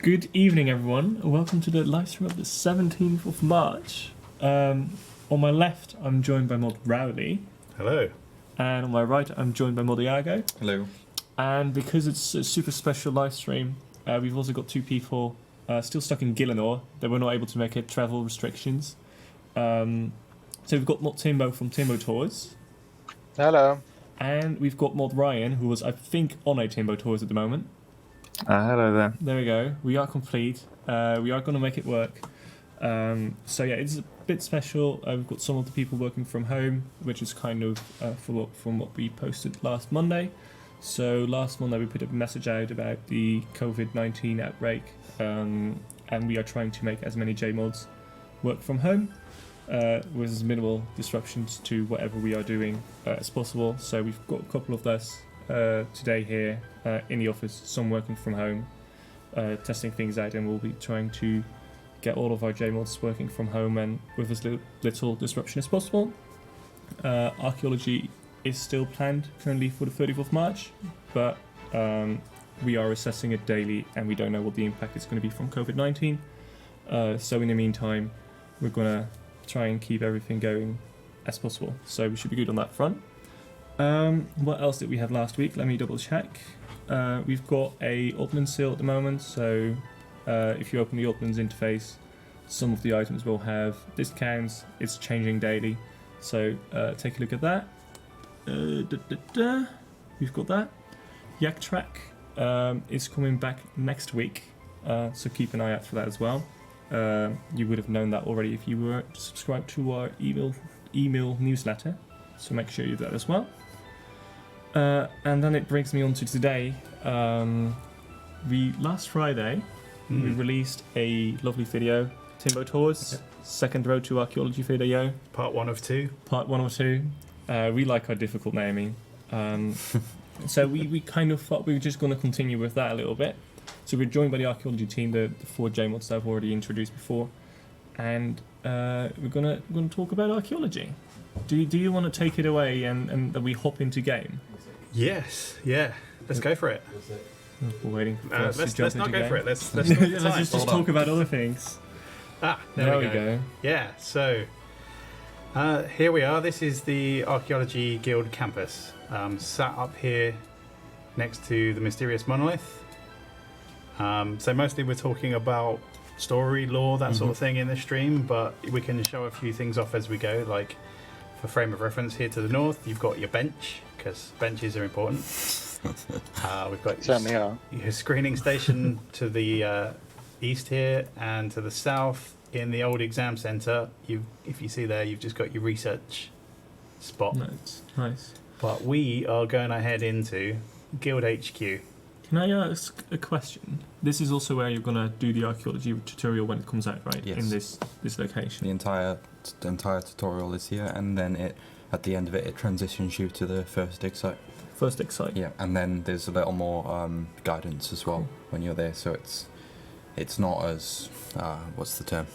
Good evening, everyone. Welcome to the live stream of the 17th of March. On my left, I'm joined by Mod Rowley. Hello. And on my right, I'm joined by Mod Iago. Hello. And because it's a super special live stream, we've also got two people still stuck in Gillinor that were not able to make it, travel restrictions. So we've got Mod Timbo from Timbo Tours. Hello. And we've got Mod Ryan, who was, I think, on a Timbo Tours at the moment. Hello there. There we go. We are complete. We are going to make it work. So yeah, it's a bit special. We've got some of the people working from home, which is kind of follow up from what we posted last Monday. So last Monday we put a message out about the COVID-19 outbreak, and we are trying to make as many JMods work from home with as minimal disruptions to whatever we are doing as possible. So we've got a couple of us today here in the office, some working from home, testing things out, and we'll be trying to get all of our JMods working from home and with as little disruption as possible. Archaeology is still planned currently for the 30th of March, but we are assessing it daily and we don't know what the impact is going to be from COVID-19. So in the meantime, we're going to try and keep everything going as possible. So we should be good on that front. What else did we have last week? Let me double check. We've got a Altman sale at the moment, so if you open the Altman's interface, some of the items will have discounts. It's changing daily, so take a look at that. We've got that. Yak Track is coming back next week, so keep an eye out for that as well. You would have known that already if you were subscribed to our email newsletter, so make sure you do that as well. And then it brings me on to today. Last Friday, we released a lovely video, Timbo Tours, second Road to Archaeology video. Part 1 of 2. Part 1 or 2. We like our difficult naming. So we kind of thought we were just going to continue with that a little bit. So we're joined by the archaeology team, the 4 JMods that I've already introduced before. And we're gonna talk about archaeology. Do you want to take it away and we hop into game? Yes, yeah. Let's go for it. We're waiting for us to jump let's into not go game. for it. Let's not the time. Let's just talk about other things. There we go. Yeah, so here we are. This is the Archaeology Guild campus. Sat up here next to the mysterious monolith. So mostly we're talking about story, lore, that sort of thing in the stream, but we can show a few things off as we go. Like, for frame of reference, here to the north, you've got your bench, because benches are important. We've got your screening station to the east here, and to the south in the old exam centre. If you see there, you've just got your research spot. Nice. But we are going ahead into Guild HQ. Can I ask a question? This is also where you're going to do the archaeology tutorial when it comes out, right? Yes. In this location. The entire tutorial is here, and then at the end of it transitions you to the first dig site. First dig site. Yeah, and then there's a little more guidance as well when you're there, so it's not as what's the term?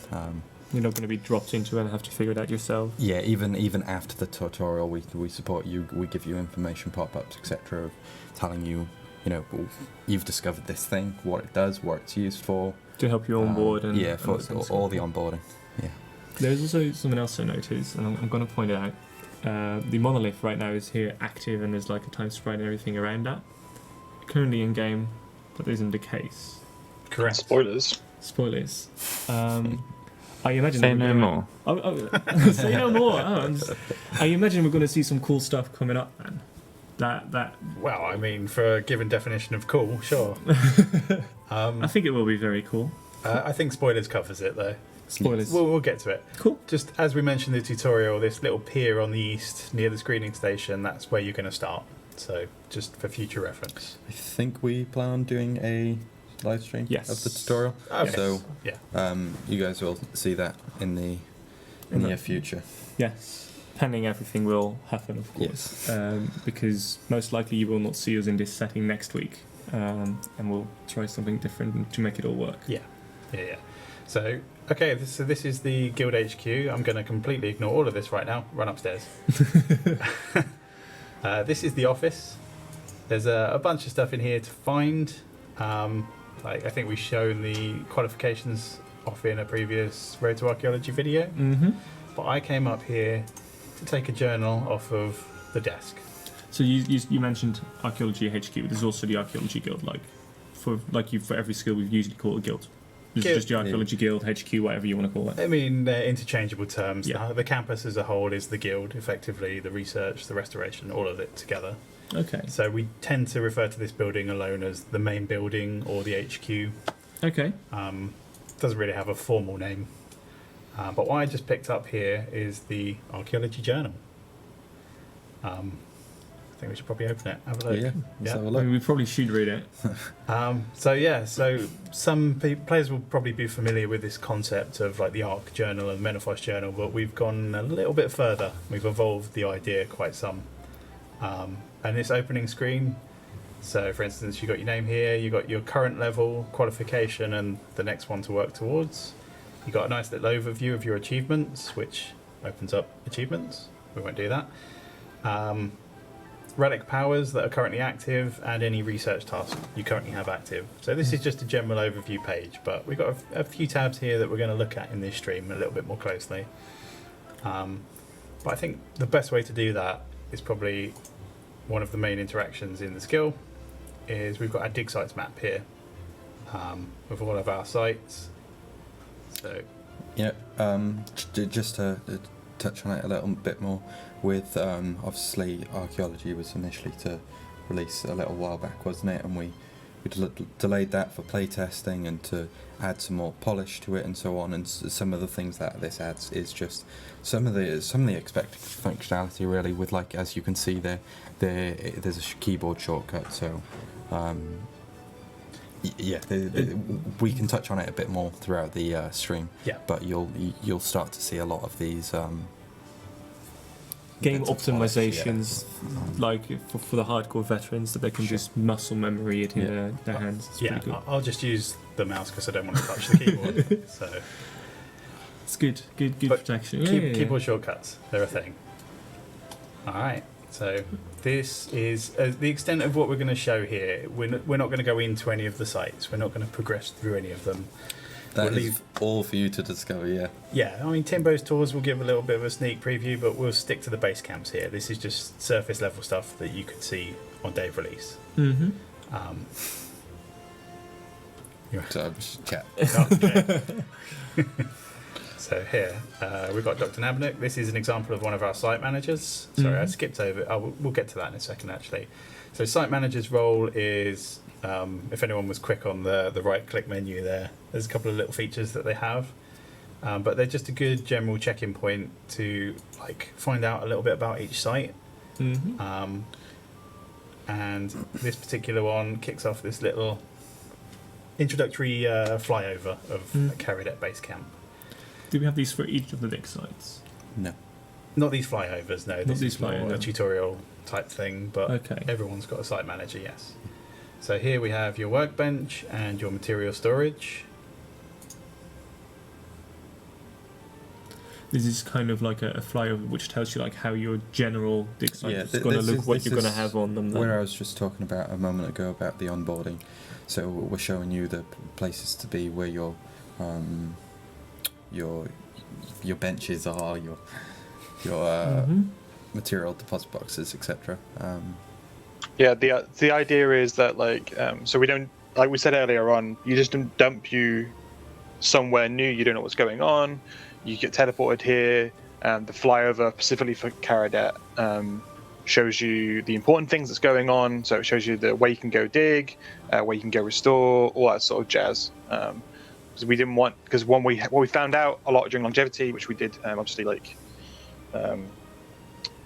You're not going to be dropped into it and have to figure it out yourself. Yeah, even after the tutorial, we support you. We give you information pop-ups, etc., of telling you, you've discovered this thing, what it does, what it's used for. To help you on board and for all the onboarding. Yeah. There's also something else I noticed, and I'm going to point it out. The monolith right now is here active, and there's like a time sprite and everything around that. Currently in game, that isn't the case. Correct. Spoilers. I imagine Say no more. Say no more. I imagine we're going to see some cool stuff coming up, man. That. Well, I mean, for a given definition of cool, sure. I think it will be very cool. I think spoilers covers it, though. Spoilers. We'll get to it. Cool. Just as we mentioned in the tutorial, this little pier on the east near the screening station, that's where you're going to start. So, just for future reference. I think we plan on doing a live stream of the tutorial. Okay. So, yeah. You guys will see that in the near future. Yes. Pending everything will happen, of course. Yes. Because most likely you will not see us in this setting next week. And we'll try something different to make it all work. Yeah. So, okay, this is the Guild HQ. I'm going to completely ignore all of this right now. Run upstairs. This is the office. There's a bunch of stuff in here to find. Like, I think we've shown the qualifications off in a previous Road to Archaeology video. Mm-hmm. But I came up here to take a journal off of the desk. So you mentioned Archaeology HQ. There's also the Archaeology Guild. For every skill, we usually call it a guild. This is just the Archaeology Guild, HQ, whatever you want to call it. I mean, they're interchangeable terms. Yeah. The campus as a whole is the guild, effectively, the research, the restoration, all of it together. Okay. So we tend to refer to this building alone as the main building or the HQ. Okay. Doesn't really have a formal name. But what I just picked up here is the Archaeology Journal. I think we should probably open it, have a look. Yeah, let's have a look. We probably should read it. So some players will probably be familiar with this concept of like the Arc Journal and Menopause Journal, but we've gone a little bit further. We've evolved the idea quite some. And this opening screen, so for instance, you've got your name here, you've got your current level, qualification, and the next one to work towards. You've got a nice little overview of your achievements, which opens up achievements. We won't do that. Relic powers that are currently active, and any research tasks you currently have active. So this is just a general overview page, but we've got a few tabs here that we're going to look at in this stream a little bit more closely. But I think the best way to do that is probably one of the main interactions in the skill is we've got our dig sites map here with all of our sites. So yeah, just to touch on it a little bit more, with obviously archaeology was initially to release a little while back, wasn't it? And we delayed that for playtesting and to add some more polish to it and so on. And some of the things that this adds is just some of the expected functionality, really. With, like, as you can see there's a keyboard shortcut. So we can touch on it a bit more throughout the stream. Yeah. But you'll start to see a lot of these. Game bits of polish, optimizations, like for the hardcore veterans, that they can just muscle memory it in their hands. It's pretty good. I'll just use the mouse because I don't want to touch the keyboard. So it's good But protection. Keyboard shortcuts, they're a thing. All right. So this is the extent of what we're going to show here. We're not going to go into any of the sites. We're not going to progress through any of them. That is all for you to discover, yeah. Yeah, I mean, Timbo's tours will give a little bit of a sneak preview, but we'll stick to the base camps here. This is just surface level stuff that you could see on day of release. Mm-hmm. So just chat. Okay. So here, we've got Dr. Nabinuk. This is an example of one of our site managers. Sorry, I skipped over it. We'll get to that in a second, actually. So site manager's role is, if anyone was quick on the right-click menu there's a couple of little features that they have. But they're just a good general check-in point to find out a little bit about each site. Mm-hmm. And this particular one kicks off this little introductory flyover of Kharid-et base camp. Do we have these for each of the dig sites? No. Not these flyovers, no. This is more a flyovers. tutorial type thing, but Okay. everyone's got a site manager, yes. So here we have your workbench and your material storage. This is kind of like a flyover which tells you how your general dig site Yeah, is going to look, what you're going to is have on them. Then. Where I was just talking about a moment ago about the onboarding. So we're showing you the places to be where your benches are, your material deposit boxes, etc. Yeah, the idea is that so we don't, like we said earlier on, you just don't dump you somewhere new. You don't know what's going on. You get teleported here. The flyover specifically for Kharid-et shows you the important things that's going on. So it shows you where you can go dig, where you can go restore, all that sort of jazz. Because we didn't want, because what we found out a lot during longevity, which we did obviously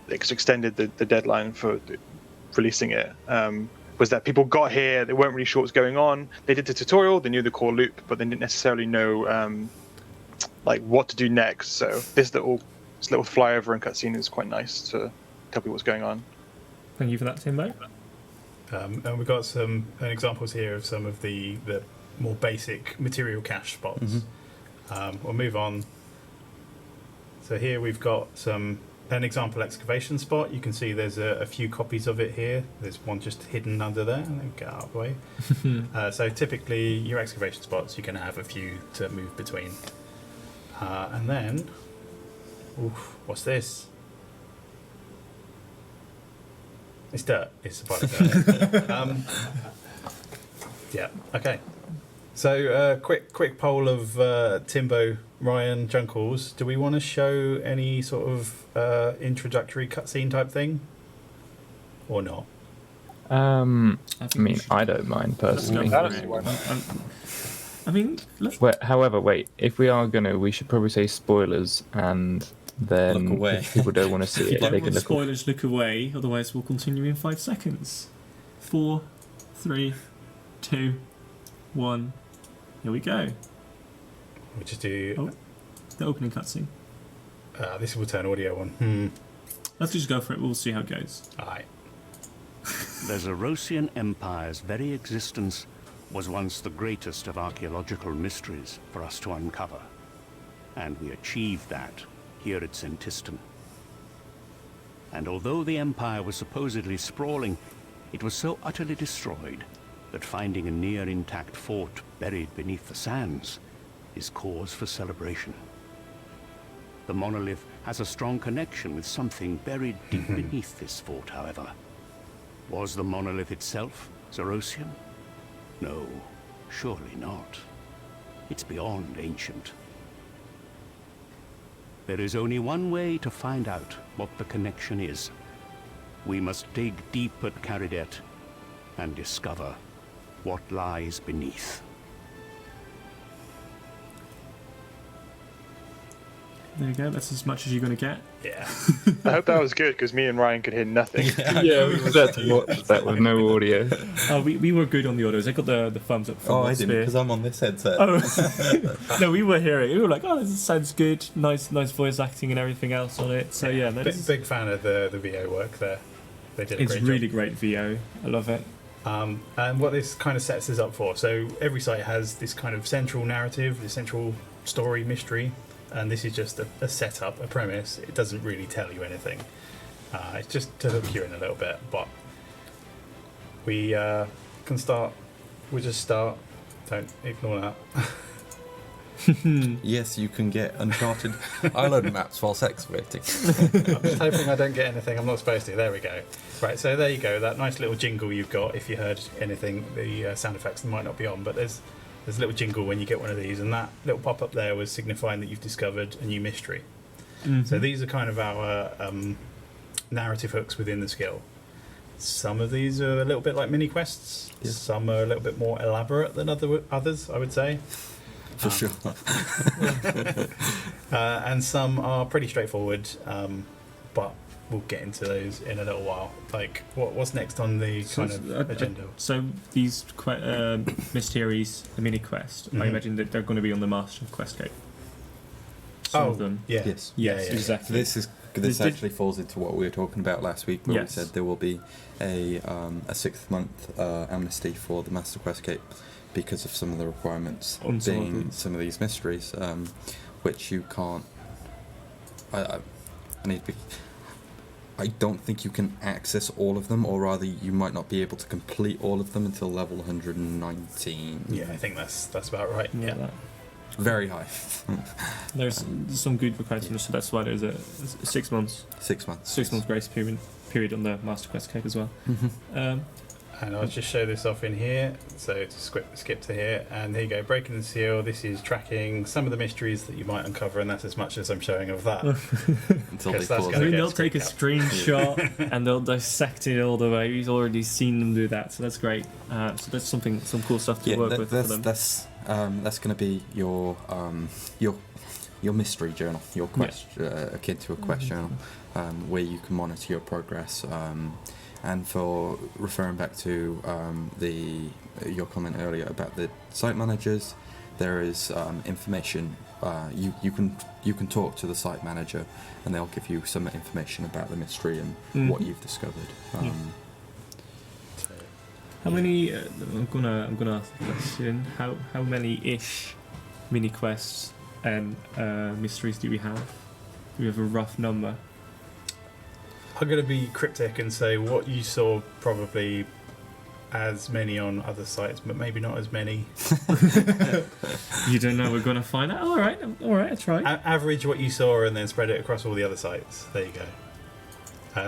extended the deadline for releasing it, was that people got here, they weren't really sure what's going on. They did the tutorial, they knew the core loop, but they didn't necessarily know what to do next. So this little flyover and cutscene is quite nice to tell people what's going on. Thank you for that, Timbo. And we've got some examples here of some of the more basic material cache spots. We'll move on. So here we've got some an example excavation spot. You can see there's a few copies of it here. There's one just hidden under there. Get out of the way. So typically your excavation spots, you can have a few to move between. And then, oof, what's this? It's dirt. It's a pile of dirt. Yeah. Okay. So, quick poll of Timbo, Ryan, Junkles. Do we want to show any sort of introductory cutscene type thing, or not? I mean, I don't mind personally. I mean, However, wait. If we are gonna, we should probably say spoilers, and then Look away. if people don't want to see if it, you don't they want can look. spoilers, look away. Otherwise, we'll continue in 5 seconds. 4, 3, 2, 1. Here we go. We just do. The opening cutscene. This will turn audio on. Let's just go for it. We'll see how it goes. Alright. The Zerosian Empire's very existence was once the greatest of archaeological mysteries for us to uncover. And we achieved that here at Centistum. And although the Empire was supposedly sprawling, it was so utterly destroyed that finding a near intact fort buried beneath the sands is cause for celebration. The monolith has a strong connection with something buried deep beneath this fort, however. Was the monolith itself Zerosian? No, surely not. It's beyond ancient. There is only one way to find out what the connection is. We must dig deep at Kharid-et and discover what lies beneath. There you go. That's as much as you're going to get. Yeah. I hope that was good because me and Ryan could hear nothing. Yeah, we had to watch that with no audio. We were good on the audios. I got the thumbs up from I didn't, because I'm on this headset. No, we were hearing it. We were like, oh, this sounds good. Nice voice acting and everything else on it. So yeah, no, Big fan of the VO work there. They did a it's great really job. great VO. I love it. And what this kind of sets us up for. So every site has this kind of central narrative, this central story, mystery. And this is just a setup, a premise. It doesn't really tell you anything. It's just to hook you in a little bit. But we can start. We'll just start. Don't ignore that. Yes, you can get Uncharted Island maps whilst excavating. I'm just hoping I don't get anything I'm not supposed to. There we go. Right, so there you go. That nice little jingle you've got. If you heard anything, the sound effects might not be on, but there's a little jingle when you get one of these, and that little pop-up there was signifying that you've discovered a new mystery. Mm-hmm. So these are kind of our narrative hooks within the skill. Some of these are a little bit like mini quests. Yeah. Some are a little bit more elaborate than others, I would say. For sure. And some are pretty straightforward, but we'll get into those in a little while. Like, what's next on the kind of agenda? So these mysteries, the mini quest, I Mhm. imagine that they're going to be on the Master Quest Cape. Some of them. Yeah. Yes. Yes, Yeah. exactly. This actually falls into what we were talking about last week, where Yes. we said there will be a 6-month amnesty for the Master Quest Cape because of some of the requirements On some of being them. some of these mysteries, which you can't. I need to be. I don't think you can access all of them, or rather, you might not be able to complete all of them until level 119. Yeah, I think that's about right. Yeah. That. Very high. There's some good requirements, so that's why there's a 6 months 6 months. 6 months grace period on the Master Quest Cape as well. Mm-hmm. And I'll just show this off in here. So to skip to here, and here you go. Breaking the seal. This is tracking some of the mysteries that you might uncover, and that's as much as I'm showing of that. Until they Guess that's pause gonna I mean, get they'll take a screenshot. screenshot and they'll dissect it all the way. We've already seen them do that, so that's great. So that's some cool stuff to work with for them. That's going to be your mystery journal, your quest, akin to a quest journal, where you can monitor your progress. And for referring back to your comment earlier about the site managers, there is information. You can talk to the site manager, and they'll give you some information about the mystery and what you've discovered. How many? I'm gonna ask the question. How many-ish mini quests and mysteries do we have? Do we have a rough number? I'm going to be cryptic and say what you saw probably as many on other sites, but maybe not as many. You don't know. We're going to find out. All right, I tried. Average what you saw and then spread it across all the other sites. There you go.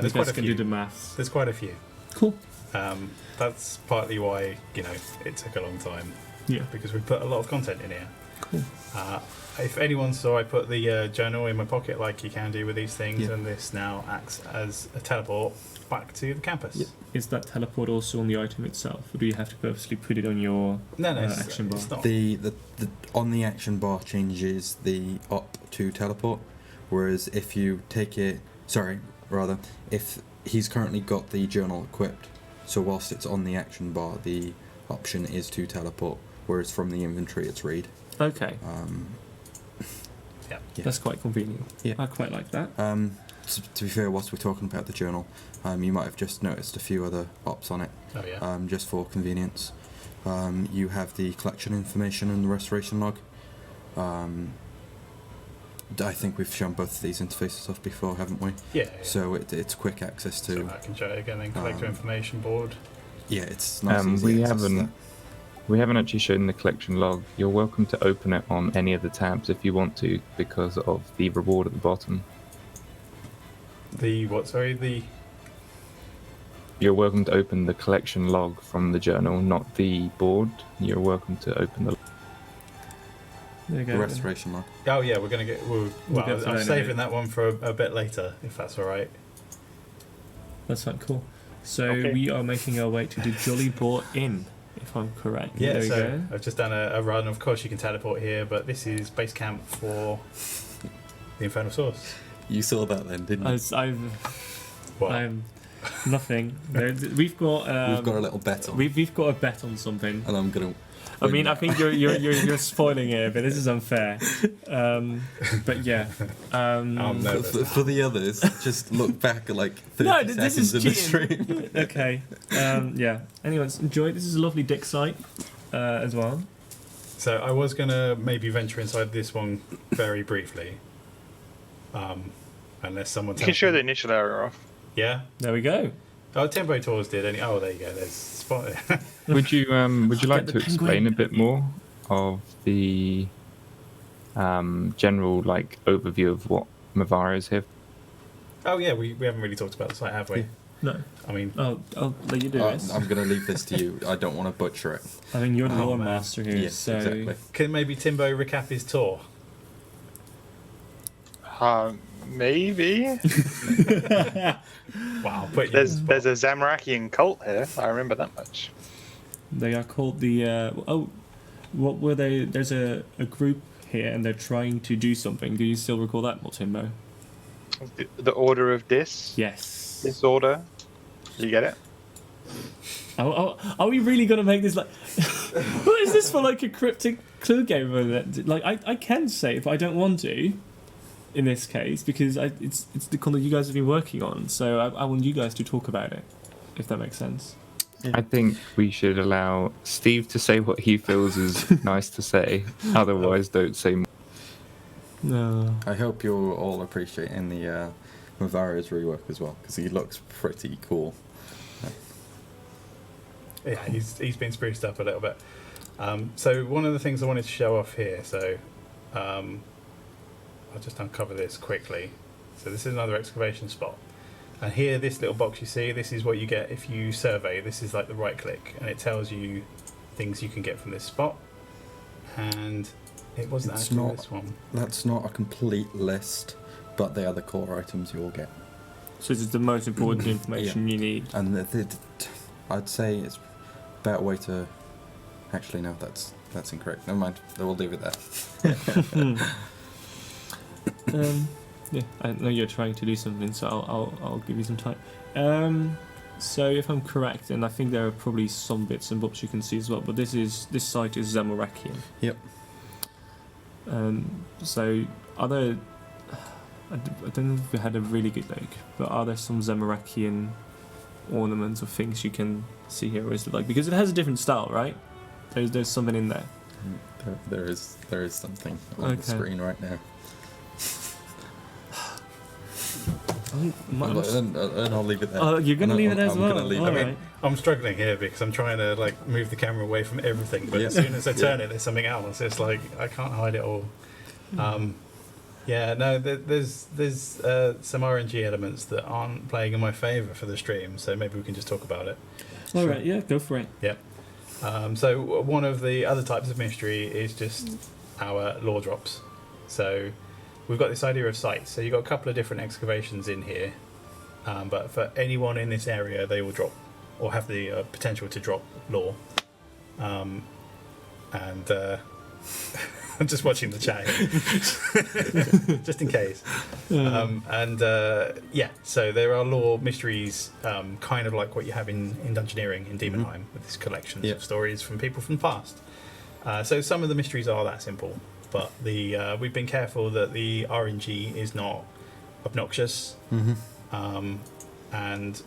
There's quite a few. Do the maths. There's quite a few. Cool. That's partly why it took a long time. Yeah. Because we put a lot of content in here. Cool. If anyone saw, I put the journal in my pocket like you can do with these things, Yeah. and this now acts as a teleport back to the campus. Yep. Is that teleport also on the item itself, or do you have to purposely put it on your action bar? It's not. The on the action bar changes the up to teleport, whereas if you take it, if he's currently got the journal equipped, so whilst it's on the action bar, the option is to teleport, whereas from the inventory it's read. Okay. Yeah. That's quite convenient. Yeah. I quite like that. To be fair, whilst we're talking about the journal, you might have just noticed a few other ops on it. Oh yeah. Just for convenience. You have the collection information and the restoration log. I think we've shown both of these interfaces off before, haven't we? Yeah. So it's quick access to. So I can show it again. Then collector information board. Yeah, it's nice. Easy we access to that. We haven't actually shown the collection log. You're welcome to open it on any of the tabs if you want to, because of the reward at the bottom. The what? Sorry, the. You're welcome to open the collection log from the journal, not the board. You're welcome to open the. There you The go. restoration log. Oh yeah, we're gonna get. We'll get to that I'm in a saving bit. that one for a bit later, if that's all right. That's fine. Cool. So Okay. we are making our way to the Jolly Boar Inn, if I'm correct. Yeah. There we So go. I've just done a run. Of course, you can teleport here, but this is base camp for the Infernal Source. You saw that then, didn't you? What? I'm nothing. We've got. We've got a little bet on, We've got a bet on something. and I'm gonna. I mean, I think you're spoiling it, but this is unfair. But yeah. I'm nervous. For the others, just look back at like 30 No, this seconds is in the cheating. stream. Okay. Yeah. Anyways, enjoy. This is a lovely dig site as well. So I was gonna maybe venture inside this one very briefly, unless someone. You can show the initial area off. Yeah. There we go. Oh, Tempo Tours did. Oh, there you go. There's spot. Would you like the to explain penguin. a bit more of the general overview of what Mavara is here? Oh yeah, we haven't really talked about the site, have we? Yeah. No. I mean, I'll let you do this. I'm gonna leave this to you. I don't want to butcher it. I mean, you're the Oh, lore man. master here, Yes, so exactly. can maybe Timbo recap his tour? Maybe. Wow, put There's a Zamrakian cult here. I remember that much. they are called the. What were they? There's a group here, and they're trying to do something. Do you still recall that, Mortimbo? The Order of Yes. Disorder. You get it? Are we really gonna make this like? What is this for? Like a cryptic clue game? Like I can say, but I don't want to. In this case, because it's the content you guys have been working on, so I want you guys to talk about it, if that makes sense. I think we should allow Steve to say what he feels is nice to say. Otherwise, don't say more. No. I hope you're all appreciating the Mavara's rework as well, because he looks pretty cool. Yeah, he's been spruced up a little bit. So one of the things I wanted to show off here, so I'll just uncover this quickly. So this is another excavation spot. And here, this little box you see, this is what you get if you survey. This is like the right click, and it tells you things you can get from this spot. And it wasn't It's actually not- this one. That's not a complete list, but they are the core items you will get. So this is the most important information you need. And I'd say it's a better way to. Actually, no, that's incorrect. Never mind. We'll leave it there. Yeah, I know you're trying to do something, so I'll give you some time. So if I'm correct, and I think there are probably some bits and bobs you can see as well, but this site is Zamorakian. Yep. So I don't know if we had a really good look, but are there some Zamorakian ornaments or things you can see here, or is it because it has a different style, right? There's something in there. There is something on Okay. the screen right now. And I'll leave it there. Oh, you're going to leave it there as well? All right. I'm struggling here because I'm trying to like move the camera away from everything, but as soon as I turn it, there's something else. It's like I can't hide it all. There's some RNG elements that aren't playing in my favour for the stream, so maybe we can just talk about it. All right, yeah, go for it. Yep. So one of the other types of mystery is just our lore drops. So we've got this idea of sites. So you've got a couple of different excavations in here, but for anyone in this area, they will drop or have the potential to drop lore. I'm just watching the chat here. Just in case. So there are lore mysteries, kind of like what you have in Dungeoneering in Demonheim, with these collections of stories from people from the past. So some of the mysteries are that simple, but we've been careful that the RNG is not obnoxious. And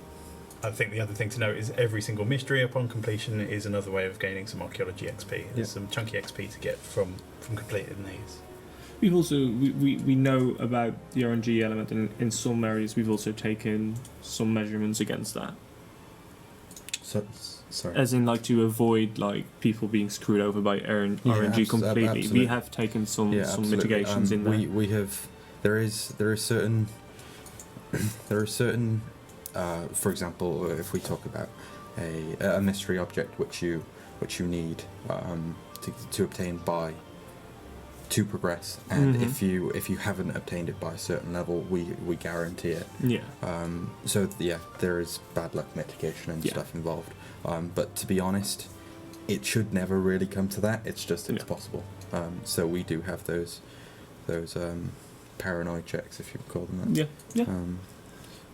I think the other thing to note is every single mystery upon completion is another way of gaining some archaeology XP. There's some chunky XP to get from completing these. We've also we know about the RNG element, and in some areas we've also taken some measurements against that. So, sorry. As in, like, to avoid like people being screwed over by RNG completely. Absolutely. We have taken some mitigations in there. We have there are certain for example, if we talk about a mystery object which you need to obtain to progress, and if you haven't obtained it by a certain level, we guarantee it. There is bad luck mitigation and stuff involved, but to be honest, it should never really come to that. It's just possible. So we do have those paranoid checks, if you would call them that.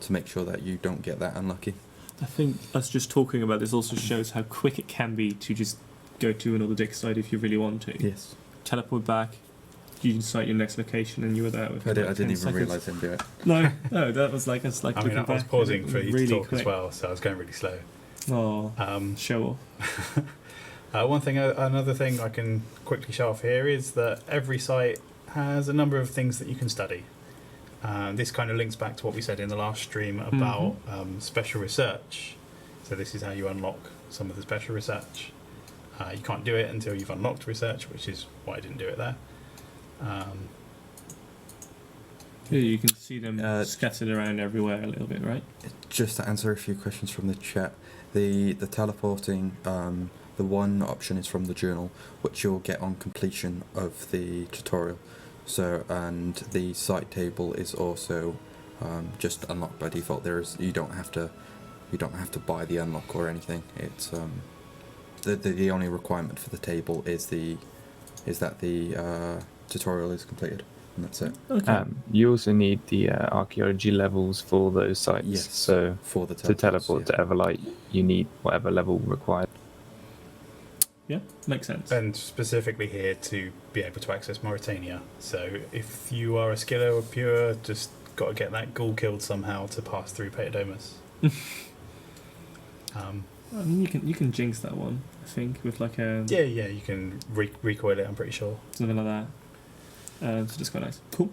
To make sure that you don't get that unlucky. I think us just talking about this also shows how quick it can be to just go to another dig site if you really want to. Yes. Teleport back, you cite your next location, and you were there. I didn't even realise him do it. No, that was like us. I mean, I was pausing for you to talk as well, so I was going really slow. Oh, show off. Another thing I can quickly show off here is that every site has a number of things that you can study. This kind of links back to what we said in the last stream about special research. So this is how you unlock some of the special research. You can't do it until you've unlocked research, which is why I didn't do it there. You can see them scattered around everywhere a little bit, right? Just to answer a few questions from the chat, the teleporting, the one option is from the journal, which you'll get on completion of the tutorial. So, and the site table is also just unlocked by default. You don't have to buy the unlock or anything. It's the only requirement for the table is that the tutorial is completed, and that's it. Okay. You also need the archaeology levels for those sites. Yes. So for the to teleport to Everlight, you need whatever level required. Yeah, makes sense. And specifically here to be able to access Mauritania. So if you are a skiller or pure, just got to get that ghoul killed somehow to pass through pt.2. I mean, you can jinx that one, I think, with like a... Yeah, you can recoil it, I'm pretty sure. Something like that. So just quite nice. Cool.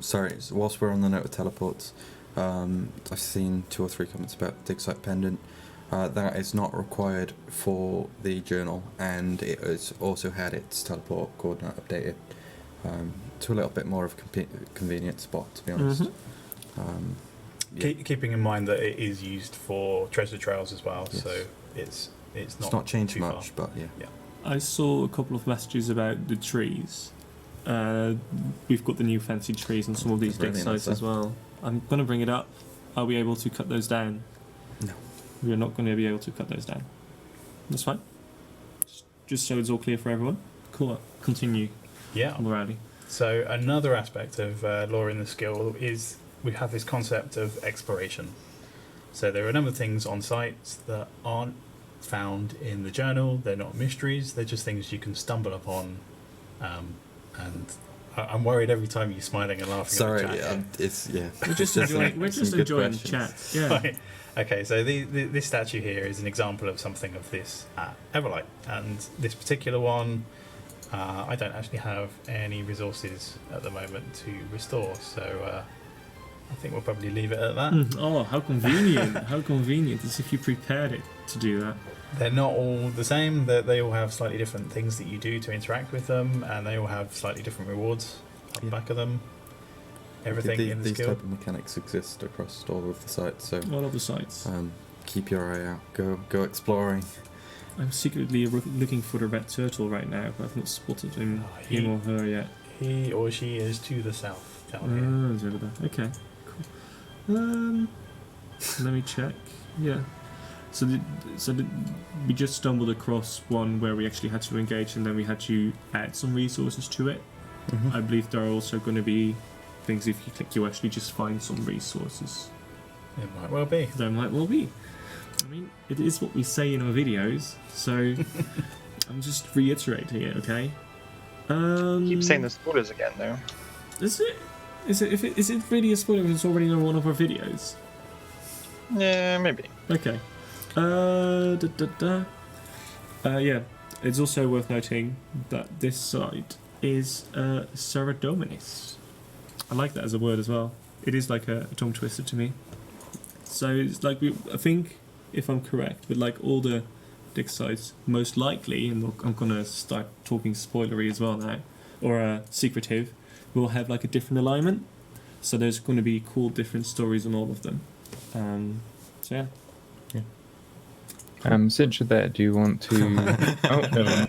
Sorry, whilst we're on the note of teleports, I've seen 2 or 3 comments about dig site pendant. That is not required for the journal, and it has also had its teleport coordinate updated to a little bit more of a convenient spot, to be honest. Keeping in mind that it is used for treasure trails as well, so it's not changed too much, far. but yeah. I saw a couple of messages about the trees. We've got the new fancy trees on some of these dig sites as well. I'm going to bring it up. Are we able to cut those down? No. We are not going to be able to cut those down. That's fine. Just so it's all clear for everyone. Cool. Continue. Yeah. Morality. So another aspect of lore in the skill is we have this concept of exploration. So there are a number of things on sites that aren't found in the journal. They're not mysteries. They're just things you can stumble upon. And I'm worried every time you're smiling and laughing. Sorry, at the chat. It's We're just enjoying the chat. Yeah. Right. Okay, so this statue here is an example of something of this at Everlight, and this particular one, I don't actually have any resources at the moment to restore, so I think we'll probably leave it at that. Oh, how convenient! How convenient! As if you prepared it to do that. They're not all the same. They all have slightly different things that you do to interact with them, and they all have slightly different rewards on the back of them. Everything in the these skill. type of mechanics exist across all of the sites, so All of the sites. keep your eye out. Go exploring. I'm secretly looking for the red turtle right now, but I've not spotted him or her yet. He or she is to the south down Oh, it's over there. Okay, cool. Let me check. Yeah. So we just stumbled across one where we actually had to engage, and then we had to add some resources to it. I believe there are also going to be things, if you click, you actually just find some resources. here. It might well be. There might well be. I mean, it is what we say in our videos, so I'm just reiterating it, okay? Keep saying the spoilers again, though. Is it? Is it really a spoiler if it's already in one of our videos? Yeah, maybe. Okay. Yeah, it's also worth noting that this site is Serra Dominis. I like that as a word as well. It is like a tongue twister to me. So it's like I think, if I'm correct, with like all the dig sites, most likely, and I'm gonna start talking spoilery as well now, or secretive, we'll have like a different alignment. So there's going to be cool different stories on all of them. So yeah. Since you're there, do you want to? Oh, no.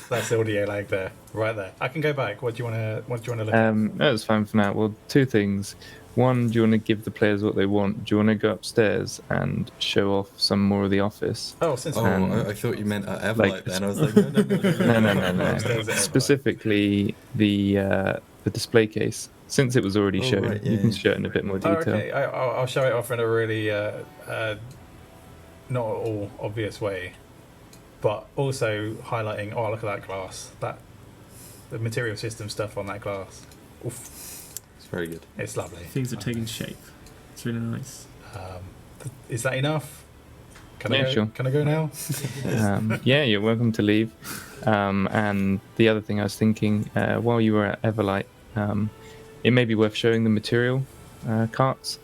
That's audio lag there, right there. I can go back. What do you want to look at? That's fine for now. Well, two things. One, do you want to give the players what they want? Do you want to go upstairs and show off some more of the office? Oh, since I thought you meant at Everlight. Then I was like, no. Upstairs at Everlight. Specifically, the display case. Since it was already shown, right, you yeah, can yeah. show it in a bit more Oh, detail. okay, I'll show it off in a really not at all obvious way, but also highlighting. Oh, look at that glass! The material system stuff on that glass. Oof, It's very good. it's lovely. Things are taking shape. It's really nice. Is that enough? Can I Yeah, go? sure. Can I go now? Yeah, you're welcome to leave. And the other thing I was thinking, while you were at Everlight, it may be worth showing the material carts.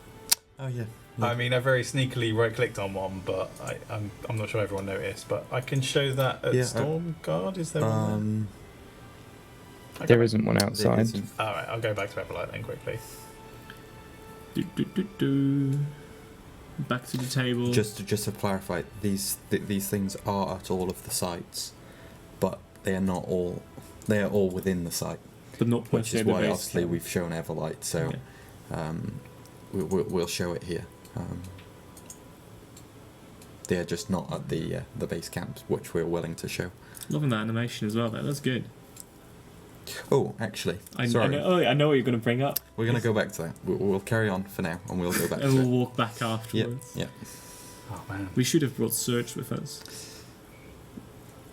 Oh yeah. I mean, I very sneakily right-clicked on one, but I'm not sure everyone noticed. But I can show that at Stormguard. Is there one there? There isn't one outside. All right, I'll go back to Everlight then quickly. Back to the table. Just to clarify, these things are at all of the sites, but they are not all. They are all within the site, but not which is the why base obviously camp. we've shown Everlight. So we'll show it here. They're just not at the base camps, which we're willing to show. Loving that animation as well. That's good. Oh, actually, I sorry. know what you're going to bring up. We're going to go back to that. We'll carry on for now, and we'll go back And to we'll it. walk back afterwards. Yeah. Oh man. We should have brought Surge with us.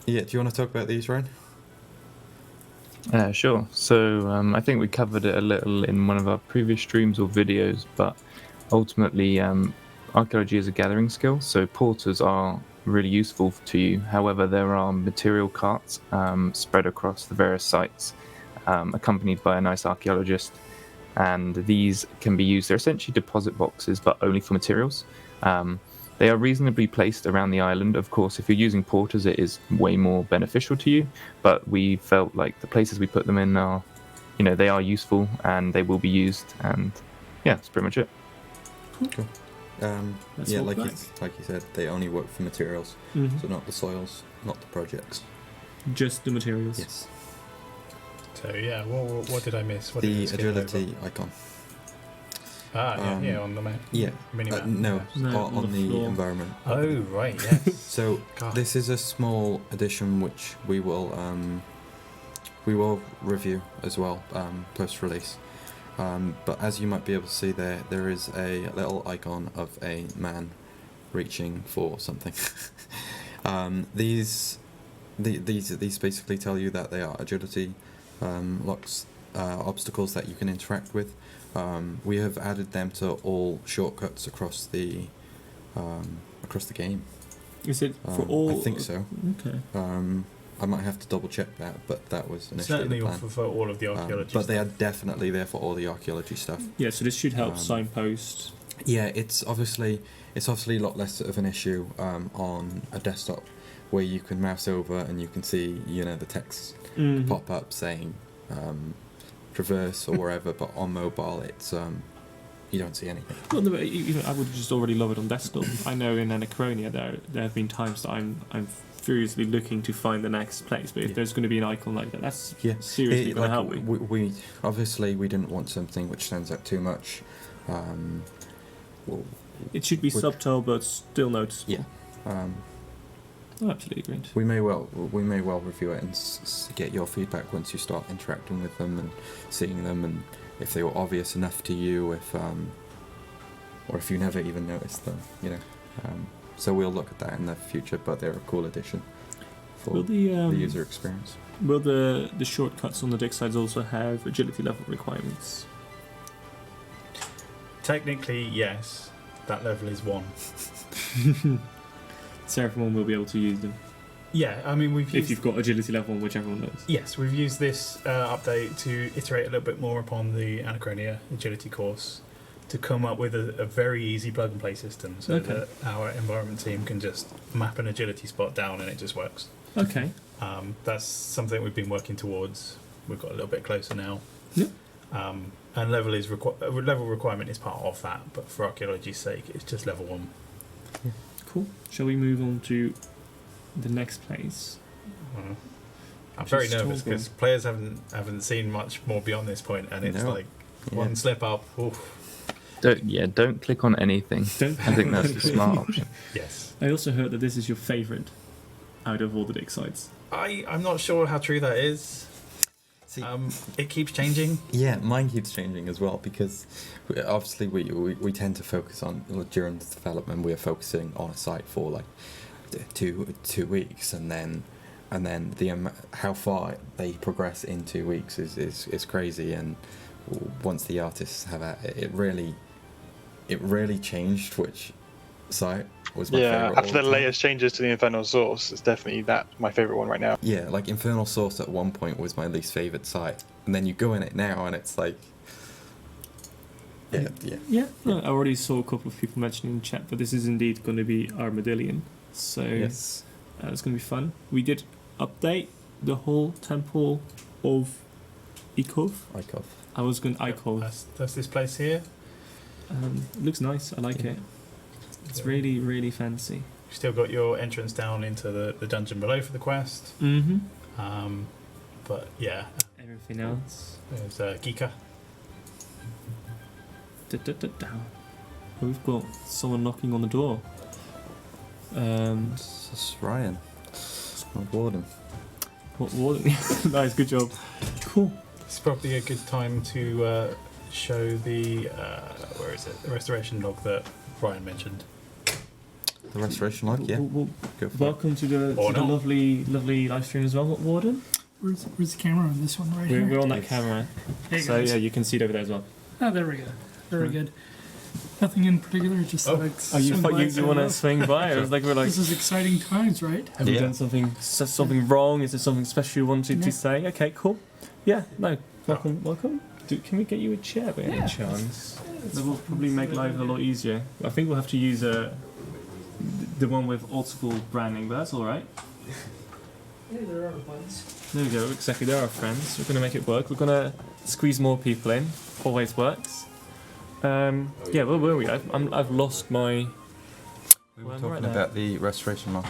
Yeah. Do you want to talk about these, Ryan? Sure. So I think we covered it a little in one of our previous streams or videos, but ultimately archaeology is a gathering skill, so porters are really useful to you. However, there are material carts spread across the various sites, accompanied by a nice archaeologist, and these can be used. They're essentially deposit boxes, but only for materials. They are reasonably placed around the island. Of course, if you're using porters, it is way more beneficial to you, but we felt like the places we put them in are, they are useful and they will be used, and yeah, that's pretty much it. Cool. Let's Yeah, walk like back. you said, they only work for materials, Mhm. so not the soils, not the projects. Just the materials. Yes. So yeah, what did I miss? What The did I skip over? agility icon. Yeah, on the map. Yeah. Mini-map. No, No, on the floor. environment. Oh right, yes. So God. this is a small addition which we will review as well post release. But as you might be able to see there is a little icon of a man reaching for something. These basically tell you that they are agility locks, obstacles that you can interact with. We have added them to all shortcuts across the game. Is it for all? I think so. Okay. I might have to double check that, but that was initially Certainly the plan. for all of the archaeology But stuff. they are definitely there for all the archaeology stuff. Yeah, so this should help signpost. Yeah, it's obviously a lot less of an issue on a desktop where you can mouse over and you can see the text pop up saying traverse or wherever, but on mobile it's you don't see anything. Well, no, even I would just already love it on desktop. I know in Anachronia there have been times that I'm furiously looking to find the next place, but if there's going to be an icon like that, that's seriously going to help me. We obviously we didn't want something which stands out too much. It should be subtle but still noticeable. Yeah. I absolutely agreed. We may well review it and get your feedback once you start interacting with them and seeing them, and if they were obvious enough to you, or if you never even noticed them, So we'll look at that in the future, but they're a cool addition for the user experience. Will the shortcuts on the dig sites also have agility level requirements? Technically, yes. That level is 1. So everyone will be able to use them. Yeah, I mean if you've got agility level 1, which everyone does. Yes, we've used this update to iterate a little bit more upon the Anachronia agility course to come up with a very easy plug and play system, so that our environment team can just map an agility spot down and it just works. Okay. That's something we've been working towards. We've got a little bit closer now. Yep. And level requirement is part of that, but for archaeology's sake, it's just level 1. Yeah. Cool. Shall we move on to the next place? I'm very nervous because players haven't seen much more beyond this point, and it's one slip up. Oof. Don't click on anything. I think that's the smart option. Yes. I also heard that this is your favourite out of all the dig sites. I'm not sure how true that is. See, it keeps changing. Yeah, mine keeps changing as well, because obviously we tend to focus on, during the development we're focusing on a site for like two weeks, and then how far they progress in 2 weeks is crazy. And once the artists have it really changed which site was my favorite. After the latest changes to the Infernal Source, it's definitely my favorite one right now. Yeah, like Infernal Source at one point was my least favorite site, and then you go in it now and it's like Yeah. No, I already saw a couple of people mentioning in chat, but this is indeed going to be Armadillion, so yes, it's going to be fun. We did update the whole temple of Ikov. I was going to Ikov. That's this place here. It looks nice. I like it. It's really, really fancy. You've still got your entrance down into the dungeon below for the quest. Mm-hmm. But yeah. Everything else. There's Geeka. We've got someone knocking on the door. It's Ryan. It's my warden. What warden? Nice, good job. Cool. It's probably a good time to show the where is it? The restoration log that Ryan mentioned. The restoration log, yeah. Welcome to the lovely live stream as well, Warden. Where's the camera on this one right here? We're on that camera. Hey so guys. yeah, you can see it over there as well. Oh, there we go. Very good. Nothing in particular, just like you want to swing by? I was like, this is exciting times, right? Have you done something wrong? Is there something special you wanted to say? Okay, cool. Yeah, no, welcome. Can we get you a chair by any chance? That will probably make life a lot easier. I think we'll have to use the one with old school branding, but that's all right. Yeah, there are buttons. There we go. Exactly, they're our friends. We're gonna make it work. We're gonna squeeze more people in. Always works. Yeah, where were we? I've lost my. We were talking about the restoration log.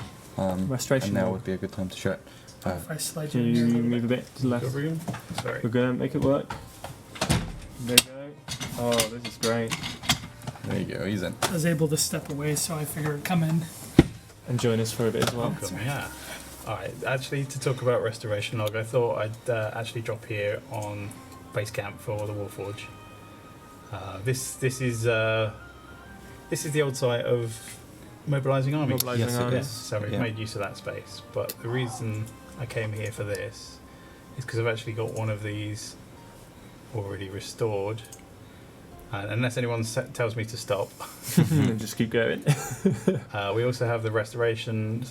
Restoration and now log. would be a good time to show it. If I slide Can you in you here. move a bit to the left? Sorry. We're gonna make it work. There you go. Oh, this is great. There you go, he's in. I was able to step away, so I figured come in. And join us for a bit as well. Welcome, yeah. Alright, actually, to talk about restoration log, I thought I'd actually drop here on base camp for the Warforge. This is the old site of mobilising armies. So we've made use of that space. But the reason I came here for this is because I've actually got one of these already restored. And unless anyone tells me to stop, just keep going. we also have the restoration.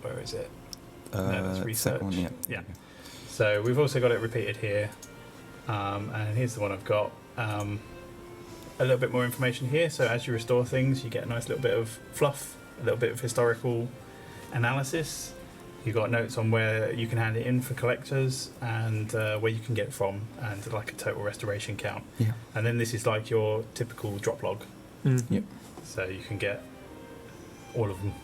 Where is it? that's research. Second one, yeah. Yeah. So we've also got it repeated here, and here's the one I've got. A little bit more information here. So as you restore things, you get a nice little bit of fluff, a little bit of historical analysis. You've got notes on where you can hand it in for collectors and where you can get it from, and like a total restoration count. Yeah. And then this is like your typical drop log. Yep. So you can get all of them.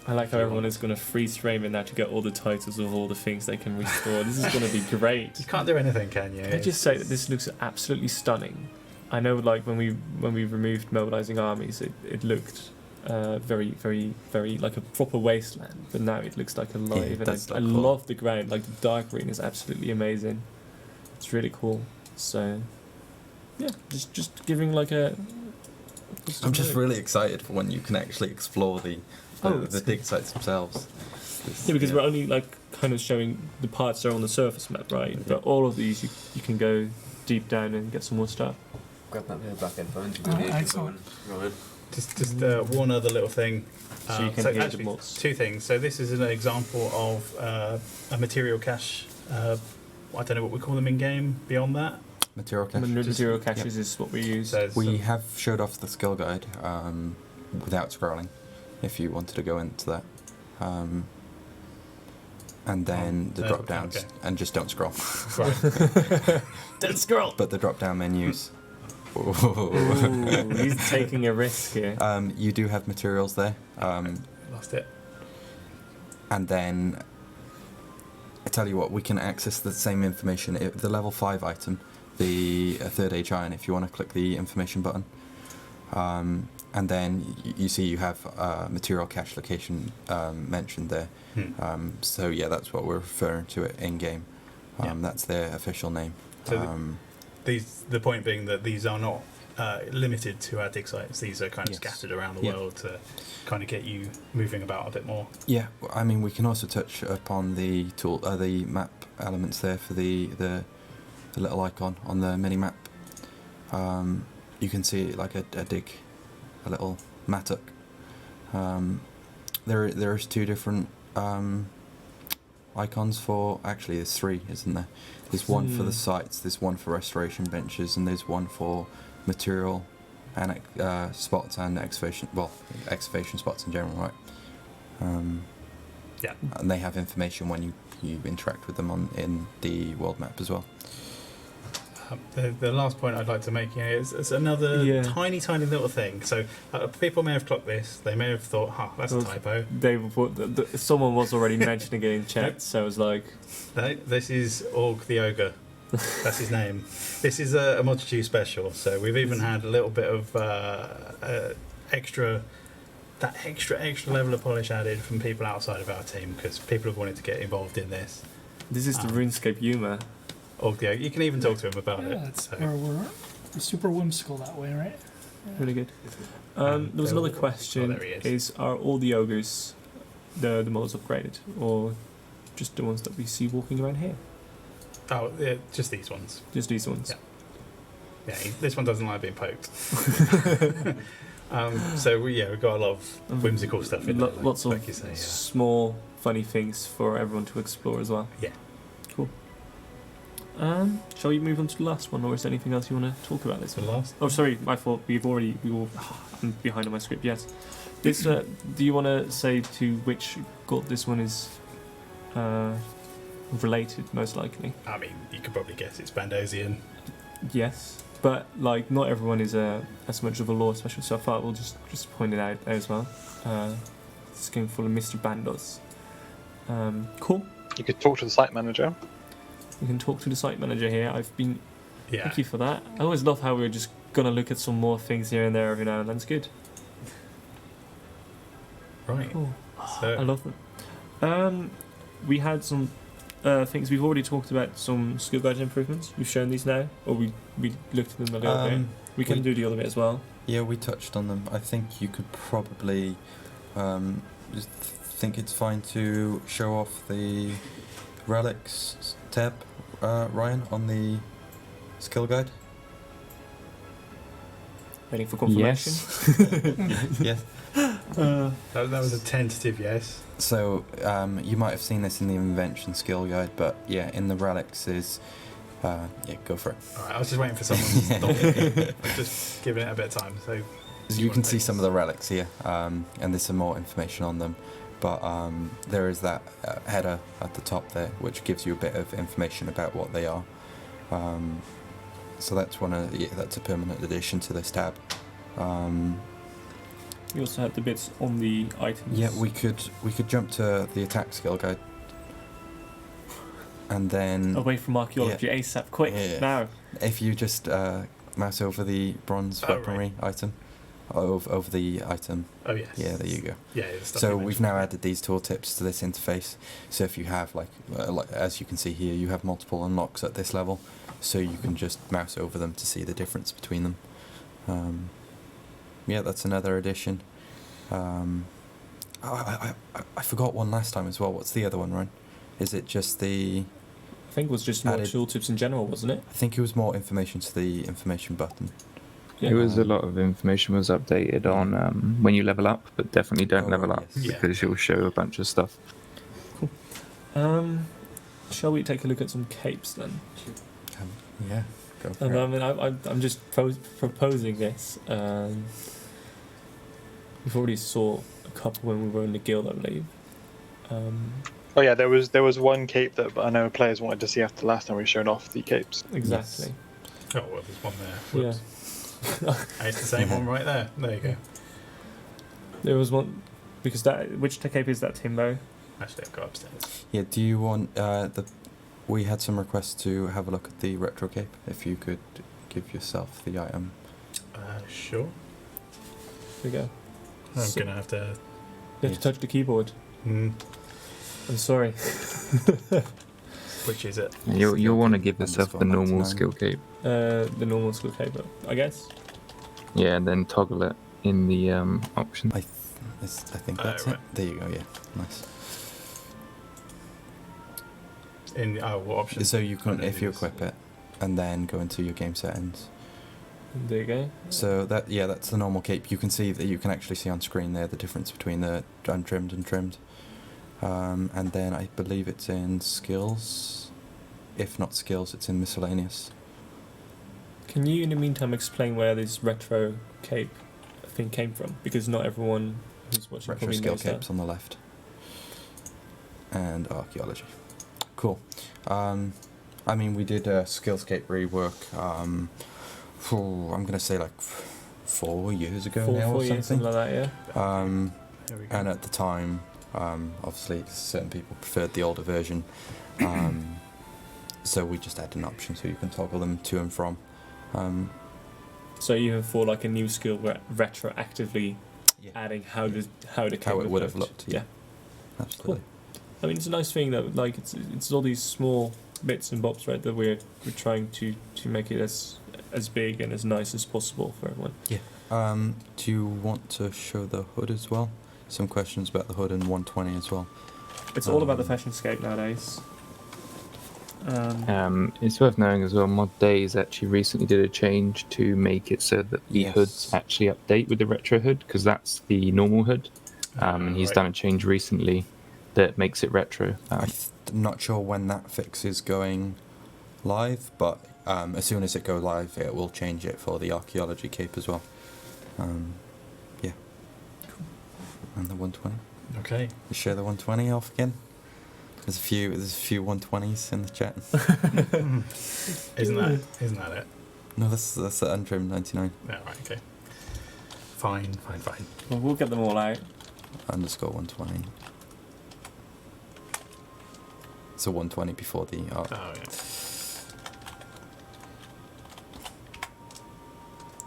I like how everyone is going to freeze frame it now to get all the titles of all the things they can restore. This is going to be great. You can't do anything, can you? Can I just say that this looks absolutely stunning. I know, like when we removed mobilizing armies, it looked very, very, very like a proper wasteland. But now it looks like alive, and I love the ground. Like the dark green is absolutely amazing. It's really cool. So yeah, just giving like a. I'm just really excited for when you can actually explore the dig sites themselves. Yeah, because we're only like kind of showing the parts that are on the surface map, right? Yeah. But all of these you can go deep down and get some more stuff. Grab that little black headphones. Excellent. Just one other little thing. So you can hear actually, the mods. two things. So this is an example of a material cache. I don't know what we call them in game. Beyond that, Material cache. Material caches is what we use. so We have showed off the skill guide without scrolling, if you wanted to go into that. And then the drop downs, okay. and just don't scroll. right. Don't scroll. But the drop down menus. Ooh, he's taking a risk here. You do have materials there. Lost it. And then I tell you what, we can access the same information. The level 5 item, the third age iron, if you want to click the information button. And then you see you have material cache location mentioned there. So yeah, that's what we're referring to it in game. That's their official name. So the point being that these are not limited to our dig sites. These are kind of scattered around the world to kind of get you moving about a bit more. Yeah, I mean, we can also touch upon the the map elements there for the little icon on the mini map. You can see like a dig, a little mattock. There's two different icons for. Actually, there's three, isn't there? There's one for the sites, there's one for restoration benches, and there's one for material and spots and excavation. Well, excavation spots in general, right? Yeah. And they have information when you interact with them in the world map as well. The last point I'd like to make here is another tiny little thing. So people may have clocked this. They may have thought, that's a typo. Someone was already mentioning it in chat, so I was like... No, this is Org the Ogre. That's his name. This is a multitude special. So we've even had a little bit of extra level of polish added from people outside of our team, because people have wanted to get involved in this. This is the RuneScape humour. Yeah, you can even talk to him about it. We're super whimsical that way, right? Really good. There was another question: are all the ogres the models upgraded, or just the ones that we see walking around here? Oh, yeah, just these ones. Just these ones. Yeah, this one doesn't like being poked. So we've got a lot of whimsical stuff in there. Lots of like you say, small, funny things for everyone to explore as well. Yeah. Cool. Shall we move on to the last one, or is there anything else you want to talk about this The one? last? Oh, sorry, I thought I'm behind on my script, yes. This, do you want to say to which god this one is related, most likely? I mean, you could probably guess it's Bandosian. Yes, but like not everyone is as much of a lore specialist, so I thought we'll just point it out there as well. It's going full of Mr. Bandos. Cool. You could talk to the site manager. We can talk to the site manager here. Yeah. Thank you for that. I always love how we're just gonna look at some more things here and there every now and then. It's good. Right. Cool. So, I love them. We had some things. We've already talked about some skill guide improvements. We've shown these now, or we looked at them a little bit. We can do the other bit as well. Yeah, we touched on them. I think you could probably just think it's fine to show off the relics tab, Ryan, on the skill guide. Waiting for confirmation. Yes. That was a tentative yes. So you might have seen this in the invention skill guide, but yeah, in the relics is go for it. Alright, I was just waiting for someone to stop me. I was just giving it a bit of time. So you can see some of the relics here, and there's some more information on them. But there is that header at the top there, which gives you a bit of information about what they are. So that's that's a permanent addition to this tab. You also have the bits on the items. Yeah, we could jump to the attack skill guide, and then away from archaeology ASAP, quick now. If you just mouse over the bronze weaponry item, over the item. Oh yes. Yeah, there you go. Yeah. The stuff So you we've mentioned. now added these tooltips to this interface. So if you have like as you can see here, you have multiple unlocks at this level, so you can just mouse over them to see the difference between them. Yeah, that's another addition. I forgot one last time as well. What's the other one, Ryan? Is it just the... I think it was just more added- tooltips in general, wasn't it? I think it was more information to the information button. Yeah. It was a lot of information was updated on when you level up, but definitely don't level up yes. because you'll show a bunch of stuff. Shall we take a look at some capes then? Yeah, go for I it. mean, I'm just proposing this. We've already saw a couple when we were in the guild, I believe. Oh yeah, there was one cape that I know players wanted to see after the last time we showed off the capes. Exactly. Oh, well, there's one there. Yeah. Whoops. It's the same one right there. There you go. There was one because which cape is that, Timbo? Actually, I'll go upstairs. Yeah, do you want we had some requests to have a look at the retro cape. If you could give yourself the item. Sure. Here we go. I'm So- gonna have to. You have to touch the keyboard. I'm sorry. Which is it? You'll want to give yourself the normal 99. skill cape. The normal skill cape, I guess. Yeah, and then toggle it in the option. I think that's right. it. There you go. Yeah, nice. In what option? So you can, Oh, no, if you it is. equip it, and then go into your game settings. There you go. So that's the normal cape. You can see that you can actually see on screen there the difference between the untrimmed and trimmed. And then I believe it's in skills. If not skills, it's in miscellaneous. Can you, in the meantime, explain where this retro cape thing came from? Because not everyone who's watching Retro probably skill knows that. capes on the left. And archaeology. Cool. I mean, we did a skillscape rework. I'm gonna say like 4 years ago now Four or years, something. something like that, yeah. There we go. And at the time, obviously certain people preferred the older version, so we just added an option so you can toggle them to and from. So even for like a new skill, we're retroactively Yeah. adding how the cape How it would have looked. Yeah. Absolutely. I mean, it's a nice thing that like it's all these small bits and bobs, right? That we're trying to make it as big and as nice as possible for everyone. Do you want to show the hood as well? Some questions about the hood and 120 as well. It's all about the fashion scape nowadays. It's worth knowing as well, Mod Days actually recently did a change to make it so that the Yes. hoods actually update with the retro hood, because that's the normal hood. And he's Right. done a change recently that makes it retro. I'm not sure when that fix is going live, but as soon as it goes live, it will change it for the archaeology cape as well. Yeah. And the 120. Okay. You share the 120 off again. There's a few 120s in the chat. Isn't that it? No, that's the untrimmed 99 No, right. Okay. Fine. Well, we'll get them all out. underscore 120. So 120 before the art. Oh yeah.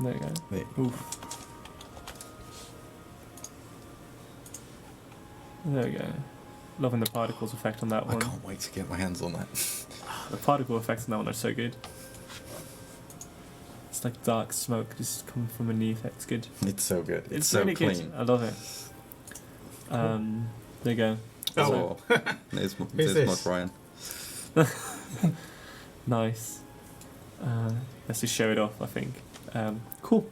There you go. There. Oof. There we go. Loving the particles effect on that I one. can't wait to get my hands on that. The particle effects on that one are so good. It's like dark smoke just coming from underneath. It's good. It's so good. It's so really clean. good. I love it. There you go. Oh, there's this? Mod Ryan. Nice. Let's just show it off, I think. Cool.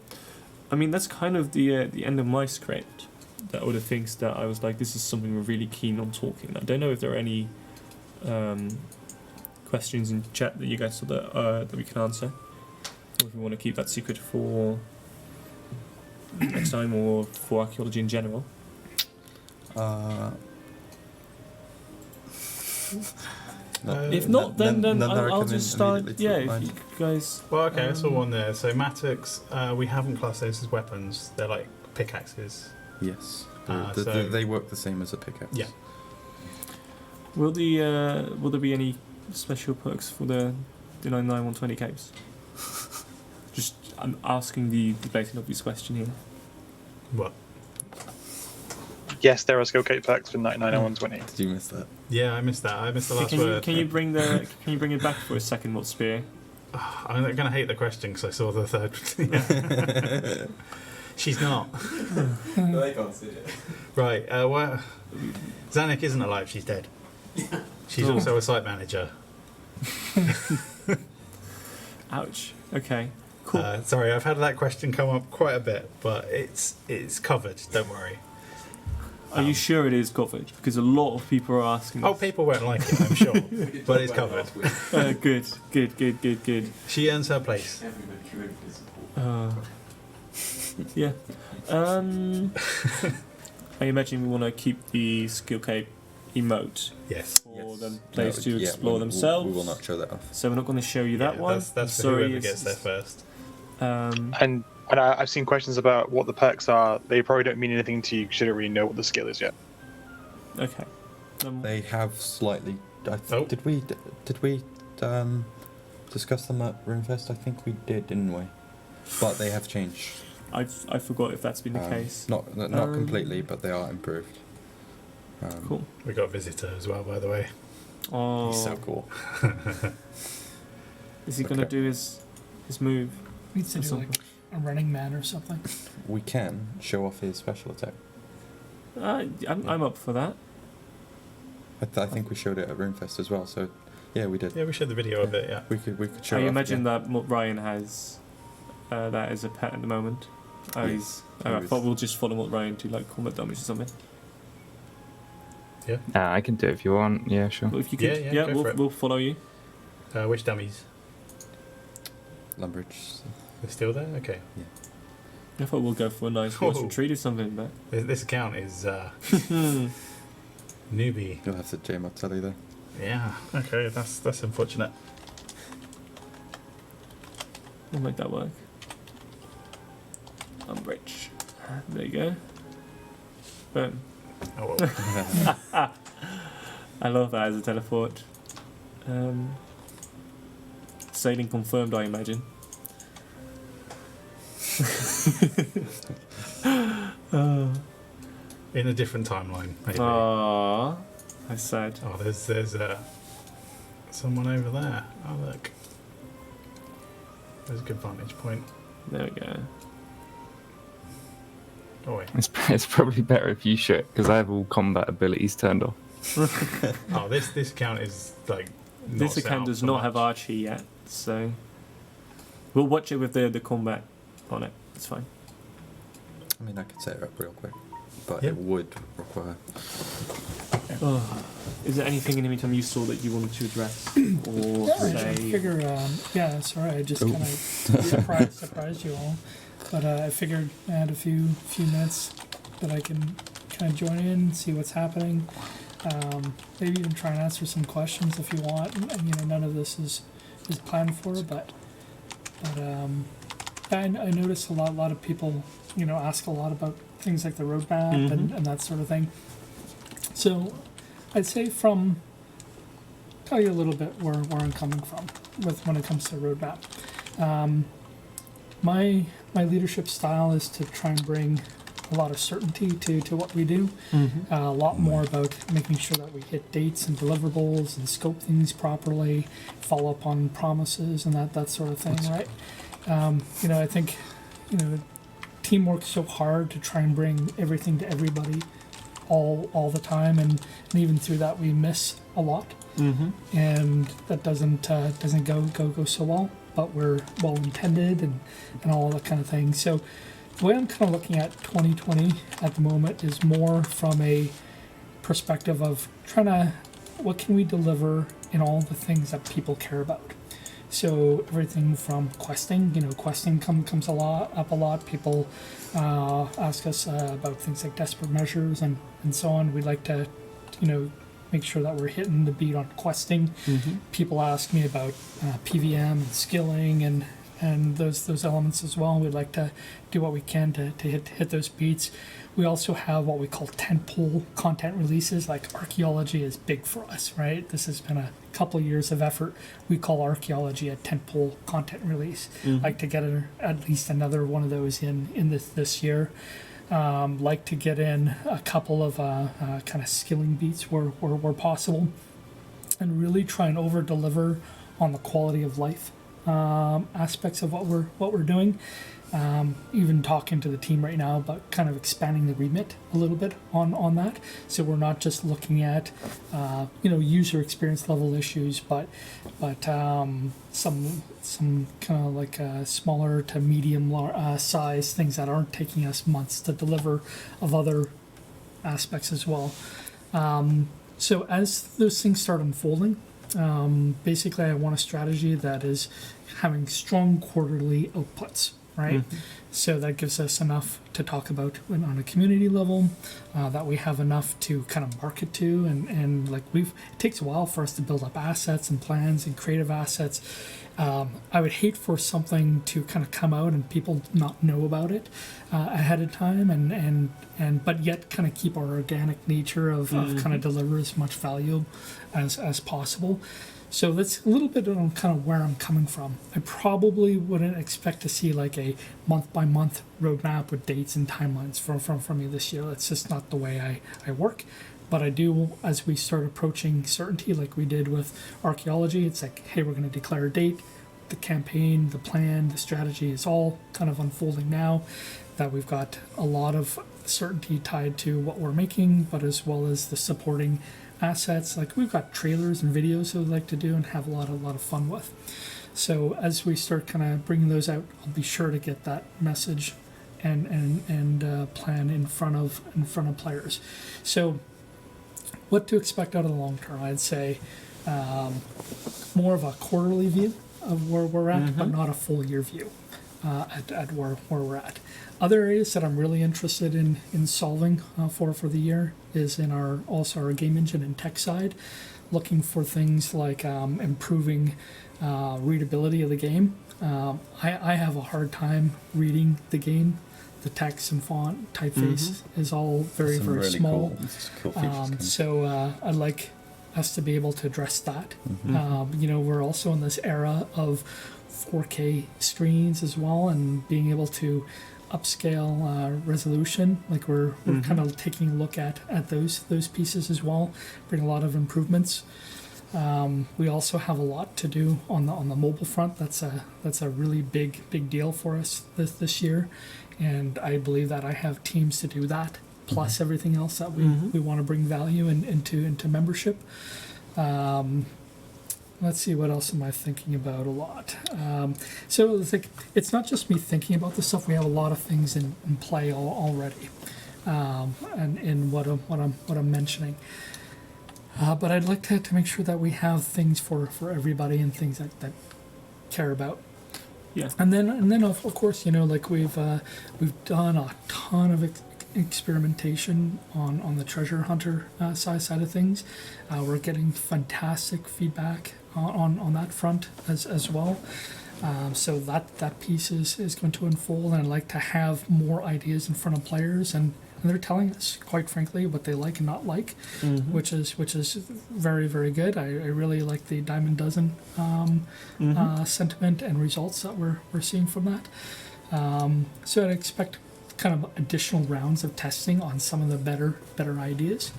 I mean, that's kind of the end of my script. That were the things that I was like, this is something we're really keen on talking. I don't know if there are any questions in chat that you guys saw that we can answer, or if we want to keep that secret for next time or for archaeology in general. If not, then I'll just start. Yeah, if you guys. Well, okay, that's all on there. So mattocks, we haven't classed those as weapons. They're like pickaxes. Yes. So they work the same as a pickaxe. Yeah. Will there be any special perks for the 99120 capes? Just I'm asking the basic obvious question here. What? Yes, there are Skillcapes perks for 990120. Did you miss that? Yeah, I missed that. I missed the last word. Can you bring it back for a second, what spear? I'm going to hate the question because I saw the third. She's not. No, they can't see it. Right. Well, Zanuck isn't alive. She's dead. She's also a site manager. Ouch. Okay. Cool. Sorry, I've had that question come up quite a bit, but it's covered. Don't worry. Are you sure it is covered? Because a lot of people are asking. Oh, people won't like it, I'm sure, but it's covered. Good. She earns her place. Yeah. I imagine we want to keep the Skillcape emote. Yes. For the players to explore themselves. We will not show that off. So we're not going to show you that one. That's for whoever gets there first. And I've seen questions about what the perks are. They probably don't mean anything to you because you don't really know what the skill is yet. Okay. They have slightly. Did we discuss them at RuneFest? I think we did, didn't we? But they have changed. I forgot if that's been the case. Not completely, but they are improved. Cool. We got a visitor as well, by the way. Oh, He's so cool. Is he going to do his move? Needs to do like a running man or something. We can show off his special attack. I'm up for that. I think we showed it at RuneFest as well. So, yeah, we did. Yeah, we showed the video of it. Yeah, we could show. I it off imagine again. that Ryan has that as a pet at the moment. Yes. I thought we'll just follow what Ryan do, like combat damage or something. Yeah. I can do it if you want. Yeah, sure. Well, if you could, yeah, we'll follow you. Which dummies? Lumbridge. They're still there? Okay. Yeah. I thought we'll go for a nice horse retreat or something, but This account is newbie. You'll have to JMod Telly though. Yeah. Okay, that's unfortunate. we'll make that work. Lumbridge. There you go. Boom. Oh well. I love that as a teleport. Sailing confirmed, I imagine. In a different timeline, maybe. Aww, that's sad. Oh, there's someone over there. Oh look, there's a good vantage point. There we go. Oh wait. It's probably better if you show it because I have all combat abilities turned off. Oh, this account is like. This account does not have Archie yet, so we'll watch it with the combat on it. It's fine. I mean, I could set it up real quick, but Yeah. it would require. Oh. Is there anything in the meantime you saw that you wanted to address or I say? figure, sorry, I just kind of surprised you all. But I figured I had a few minutes that I can kind of join in, see what's happening. Maybe even try and answer some questions if you want. And, none of this is planned for, but I noticed a lot of people, ask a lot about things like the roadmap and that sort of thing. So I'd say tell you a little bit where I'm coming from when it comes to the roadmap. My leadership style is to try and bring a lot of certainty to what we do. A lot more about making sure that we hit dates and deliverables and scope things properly, follow up on promises and that sort of thing, right? I think, team works so hard to try and bring everything to everybody all the time, and even through that we miss a lot, and that doesn't go so well. But we're well intended and all that kind of thing. So the way I'm kind of looking at 2020 at the moment is more from a perspective of trying to, what can we deliver in all the things that people care about? So everything from questing, questing comes up a lot. People ask us about things like desperate measures and so on. We like to, make sure that we're hitting the beat on questing. People ask me about PVM and skilling and those elements as well. We'd like to do what we can to hit those beats. We also have what we call tentpole content releases. Like archaeology is big for us, right? This has been a couple years of effort. We call archaeology a tentpole content release. Like to get at least another one of those in this year. Like to get in a couple of kind of skilling beats where possible, and really try and over deliver on the quality of life aspects of what we're doing. Even talking to the team right now about kind of expanding the remit a little bit on that. So we're not just looking at user experience level issues, but some kind of like smaller to medium size things that aren't taking us months to deliver of other aspects as well. So as those things start unfolding, basically I want a strategy that is having strong quarterly outputs. Right, so that gives us enough to talk about on a community level, that we have enough to kind of market to, and like it takes a while for us to build up assets and plans and creative assets. I would hate for something to kind of come out and people not know about it ahead of time, and but yet kind of keep our organic nature of kind of deliver as much value as possible. So that's a little bit on kind of where I'm coming from. I probably wouldn't expect to see like a month-by-month roadmap with dates and timelines from me this year. That's just not the way I work. But I do, as we start approaching certainty, like we did with archaeology, it's like, hey, we're going to declare a date. The campaign, the plan, the strategy is all kind of unfolding now. That we've got a lot of certainty tied to what we're making, but as well as the supporting assets. Like we've got trailers and videos that we'd like to do and have a lot of fun with. So as we start kind of bringing those out, I'll be sure to get that message and plan in front of players. So what to expect out of the long term? I'd say more of a quarterly view of where we're at, but not a full year view at where we're at. Other areas that I'm really interested in solving for the year is in our game engine and tech side, looking for things like improving readability of the game. I have a hard time reading the game. The text and font typeface is all very really small. Cool features so I'd like us to be able to address that. We're also in this era of 4K screens as well, and being able to upscale resolution. Like we're kind of taking a look at those pieces as well. Bring a lot of improvements. We also have a lot to do on the mobile front. That's a really big deal for us this year, and I believe that I have teams to do that. Plus everything else that we want to bring value into membership. Let's see, what else am I thinking about a lot? So it's not just me thinking about this stuff. We have a lot of things in play already, and in what I'm mentioning. But I'd like to make sure that we have things for everybody and things that care about. Yeah. And then of course, like we've done a ton of experimentation on the treasure hunter side of things. We're getting fantastic feedback on that front as well. So that piece is going to unfold, and I'd like to have more ideas in front of players, and they're telling us, quite frankly, what they like and not like, which is very, very good. I really like the dime a dozen sentiment and results that we're seeing from that. So I'd expect kind of additional rounds of testing on some of the better ideas.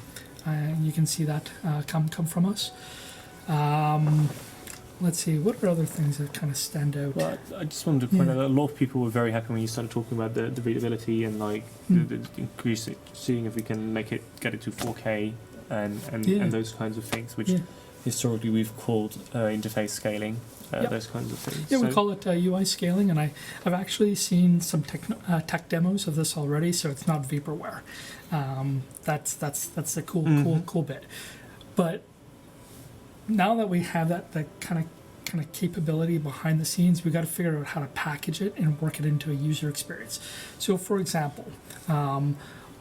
You can see that come from us. Let's see, what are other things that kind of stand out? Well, I just wanted to point out that a lot of people were very happy when you started talking about the readability and like the increase it, seeing if we can get it to 4K and those kinds of things, which historically we've called interface scaling. those kinds of things. Yeah, we call it UI scaling, and I've actually seen some tech demos of this already, so it's not vaporware. That's the cool bit. But now that we have that kind of capability behind the scenes, we got to figure out how to package it and work it into a user experience. So, for example,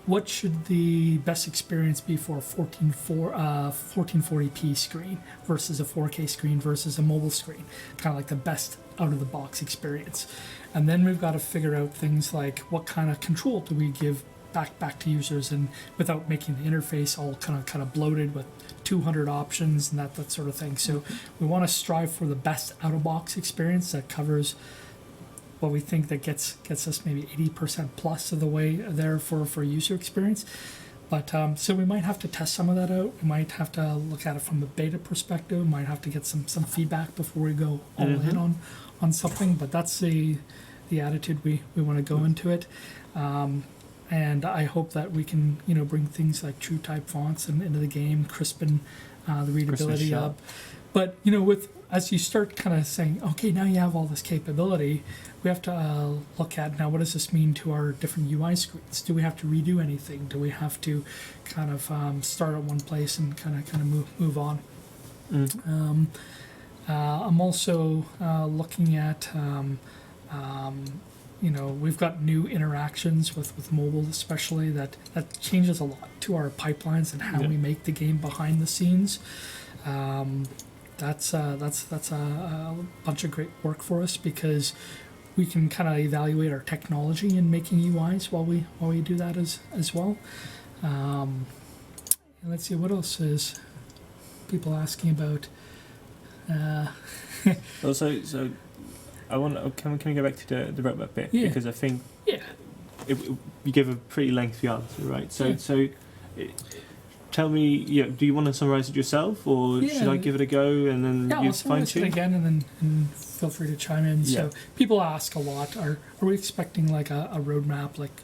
what should the best experience be for a 1440p screen versus a 4K screen versus a mobile screen? Kind of like the best out-of-the-box experience. And then we've got to figure out things like what kind of control do we give back to users, and without making the interface all kind of bloated with 200 options and that sort of thing. So we want to strive for the best out-of-box experience that covers what we think that gets us maybe 80% plus of the way there for user experience. But so we might have to test some of that out. We might have to look at it from a beta perspective. We might have to get some feedback before we go all in on something. But that's the attitude we want to go into it. And I hope that we can bring things like true type fonts into the game, crispen the readability up. But with as you start kind of saying, okay, now you have all this capability, we have to look at now what does this mean to our different UI screens? Do we have to redo anything? Do we have to kind of start at one place and kind of move on? I'm also looking at we've got new interactions with mobile, especially that changes a lot to our pipelines and how we make the game behind the scenes. That's a bunch of great work for us because we can kind of evaluate our technology in making UIs while we do that as well. And let's see what else is people asking about. Also, so I want. Can we go back to the roadmap bit because I think you gave a pretty lengthy answer, right? So tell me, do you want to summarize it yourself, or should I give it a go and then you fine tune again, and feel free to chime in. So people ask a lot: Are we expecting like a roadmap, like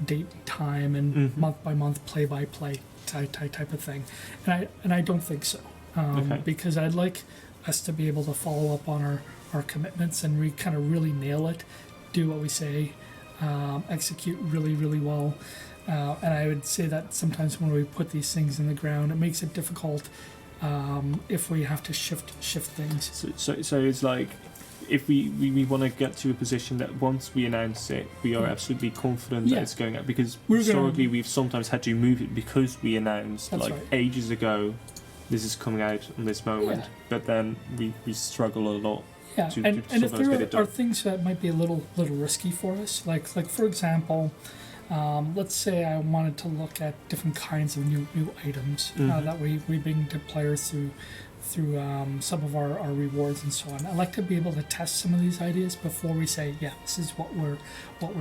date, time, and month by month, play by play type of thing? And I don't think so, because I'd like us to be able to follow up on our commitments and we kind of really nail it, do what we say, execute really, really well. And I would say that sometimes when we put these things in the ground, it makes it difficult if we have to shift things. So it's like if we want to get to a position that once we announce it, we are absolutely confident that it's going out, because historically we've sometimes had to move it because we announced ages ago this is coming out on this moment, but then we struggle a lot. Yeah, and if there are things that might be a little risky for us, like for example, let's say I wanted to look at different kinds of new items that we bring to players through some of our rewards and so on. I like to be able to test some of these ideas before we say, this is what we're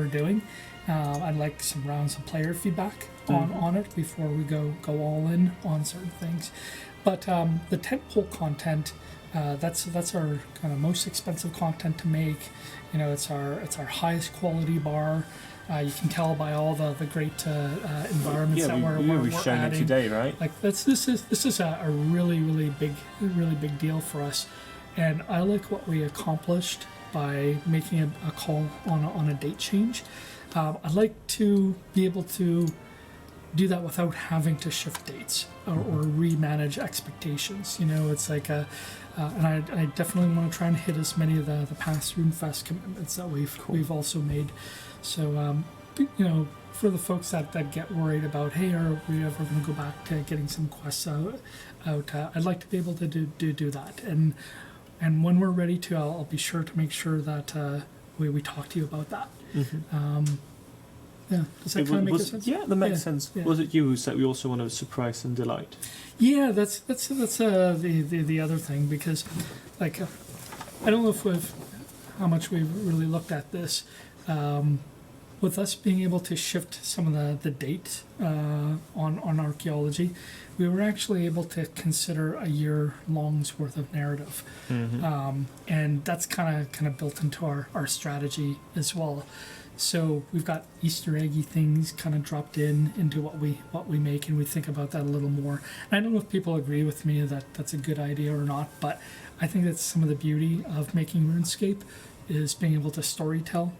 doing. I'd like some rounds of player feedback on it before we go all in on certain things. But the tentpole content. That's our kind of most expensive content to make. It's our highest quality bar. You can tell by all the great environments that we're showing adding. It today, right? Like this is a really big deal for us, and I like what we accomplished by making a call on a date change. I'd like to be able to do that without having to shift dates or remanage expectations. It's like and I definitely want to try and hit as many of the past RuneFest commitments that we've also made. So for the folks that get worried about, hey, are we ever going to go back to getting some quests out? I'd like to be able to do that, and when we're ready to, I'll be sure to make sure that we talk to you about that. Does that kind of make sense? Yeah, that makes sense. Yeah. Was it you who said we also want to surprise and delight? Yeah, that's the other thing, because I don't know how much we've really looked at this. When with us being able to shift some of the dates on archaeology, we were actually able to consider a year long's worth of narrative, and that's kind of built into our strategy as well. So we've got Easter eggy things kind of dropped into what we make, and we think about that a little more. And I don't know if people agree with me that that's a good idea or not, but I think that's some of the beauty of making RuneScape is being able to storytell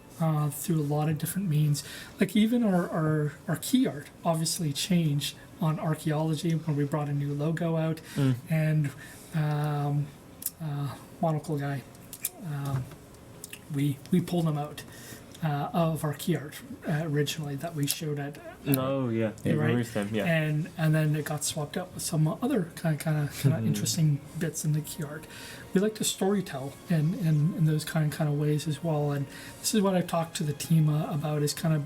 through a lot of different means. Like even our key art obviously changed on archaeology when we brought a new logo out, and monocle guy, we pulled him out of our key art originally that we showed at right? And then it got swapped out with some other kind of interesting bits in the key art. We like to storytell in those kind of ways as well, and this is what I talked to the team about, is kind of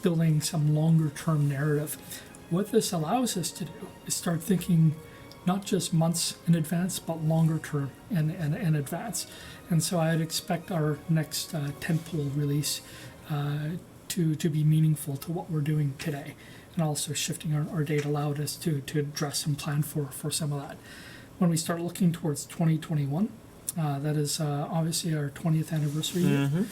building some longer term narrative. What this allows us to do is start thinking not just months in advance, but longer term in advance. And so I'd expect our next tentpole release to be meaningful to what we're doing today, and also shifting our date allowed us to address and plan for some of that. When we start looking towards 2021, that is obviously our 20th anniversary year.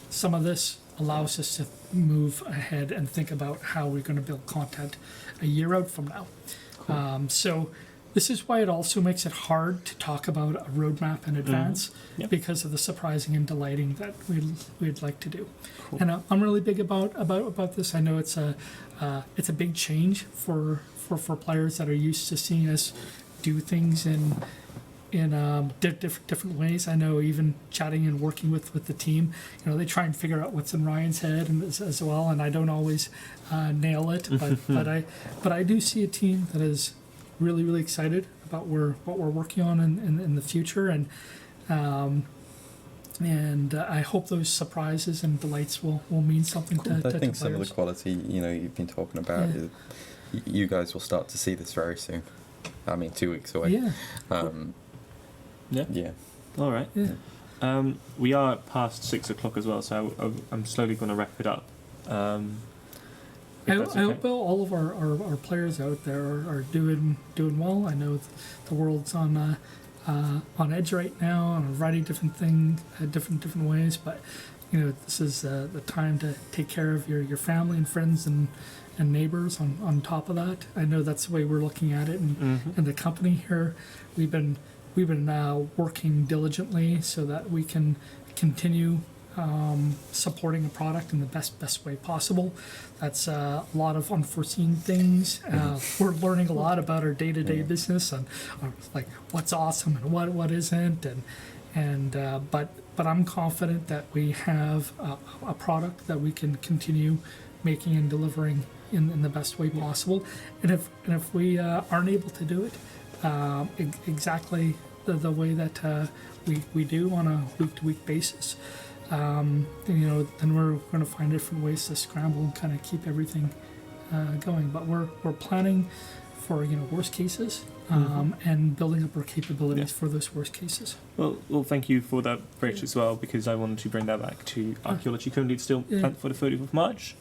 Some of this allows us to move ahead and think about how we're going to build content a year out from now. Cool. So this is why it also makes it hard to talk about a roadmap in advance, because of the surprising and delighting that we'd like to do. Cool. And I'm really big about this. I know it's a big change for players that are used to seeing us do things in different ways. I know even chatting and working with the team, they try and figure out what's in Ryan's head and as well, and I don't always nail it, but I do see a team that is really, really excited about what we're working on in the future, and I hope those surprises and delights will mean something to I think players. some of the quality you've been talking about, you guys will start to see this very soon. I mean, 2 weeks away. Yeah. All right. Yeah. We are past 6 o'clock as well, so I'm slowly going to wrap it up. I hope all of our players out there are doing well. I know the world's on edge right now, and a variety of different things, different ways. But this is the time to take care of your family and friends and neighbors. On top of that, I know that's the way we're looking at it, and the company here, we've been working diligently so that we can continue supporting a product in the best way possible. That's a lot of unforeseen things. We're learning a lot about our day-to-day business and like what's awesome and what isn't, but I'm confident that we have a product that we can continue making and delivering in the best way possible. And if we aren't able to do it exactly the way that we do on a week-to-week basis, then we're going to find different ways to scramble and kind of keep everything going. But we're planning for worst cases and building up our capabilities for those worst cases. Well, thank you for that bridge as well, because I wanted to bring that back to archaeology. Currently, it's still planned for the 30th of March.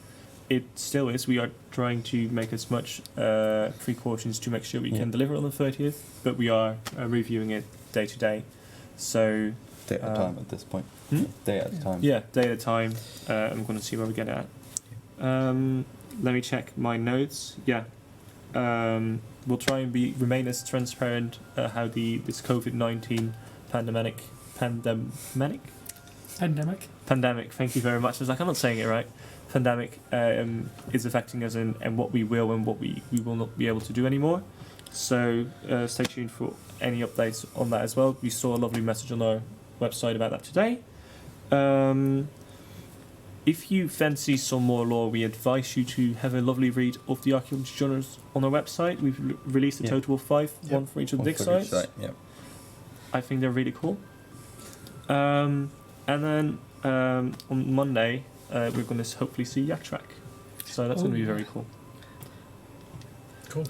It still is. We are trying to make as much precautions to make sure we can deliver on the 30th, but we are reviewing it day to day. So day at a time at this point. Day at a time. Yeah, day at a time. I'm going to see where we get at. Let me check my notes. Yeah. We'll try and remain as transparent how this COVID-19 pandemic. Thank you very much. I was like, I'm not saying it right. Pandemic is affecting us and what we will and what we will not be able to do anymore. So stay tuned for any updates on that as well. We saw a lovely message on our website about that today. If you fancy some more lore, we advise you to have a lovely read of the archaeology journals on our website. We've released a total of 5, one for each of the dig sites. I think they're really cool. And then on Monday, we're going to hopefully see Yak Track. So that's going to be very cool. Cool.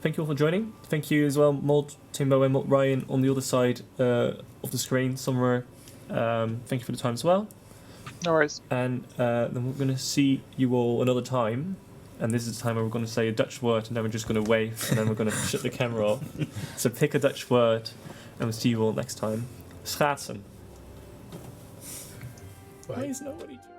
Thank you all for joining. Thank you as well, Mold, Timbo, and Ryan on the other side of the screen somewhere. Thank you for the time as well. No worries. And then we're going to see you all another time. And this is the time where we're going to say a Dutch word, and then we're just going to wave, and then we're going to shut the camera off. So pick a Dutch word, and we'll see you all next time. Schaatsen. Why is nobody doing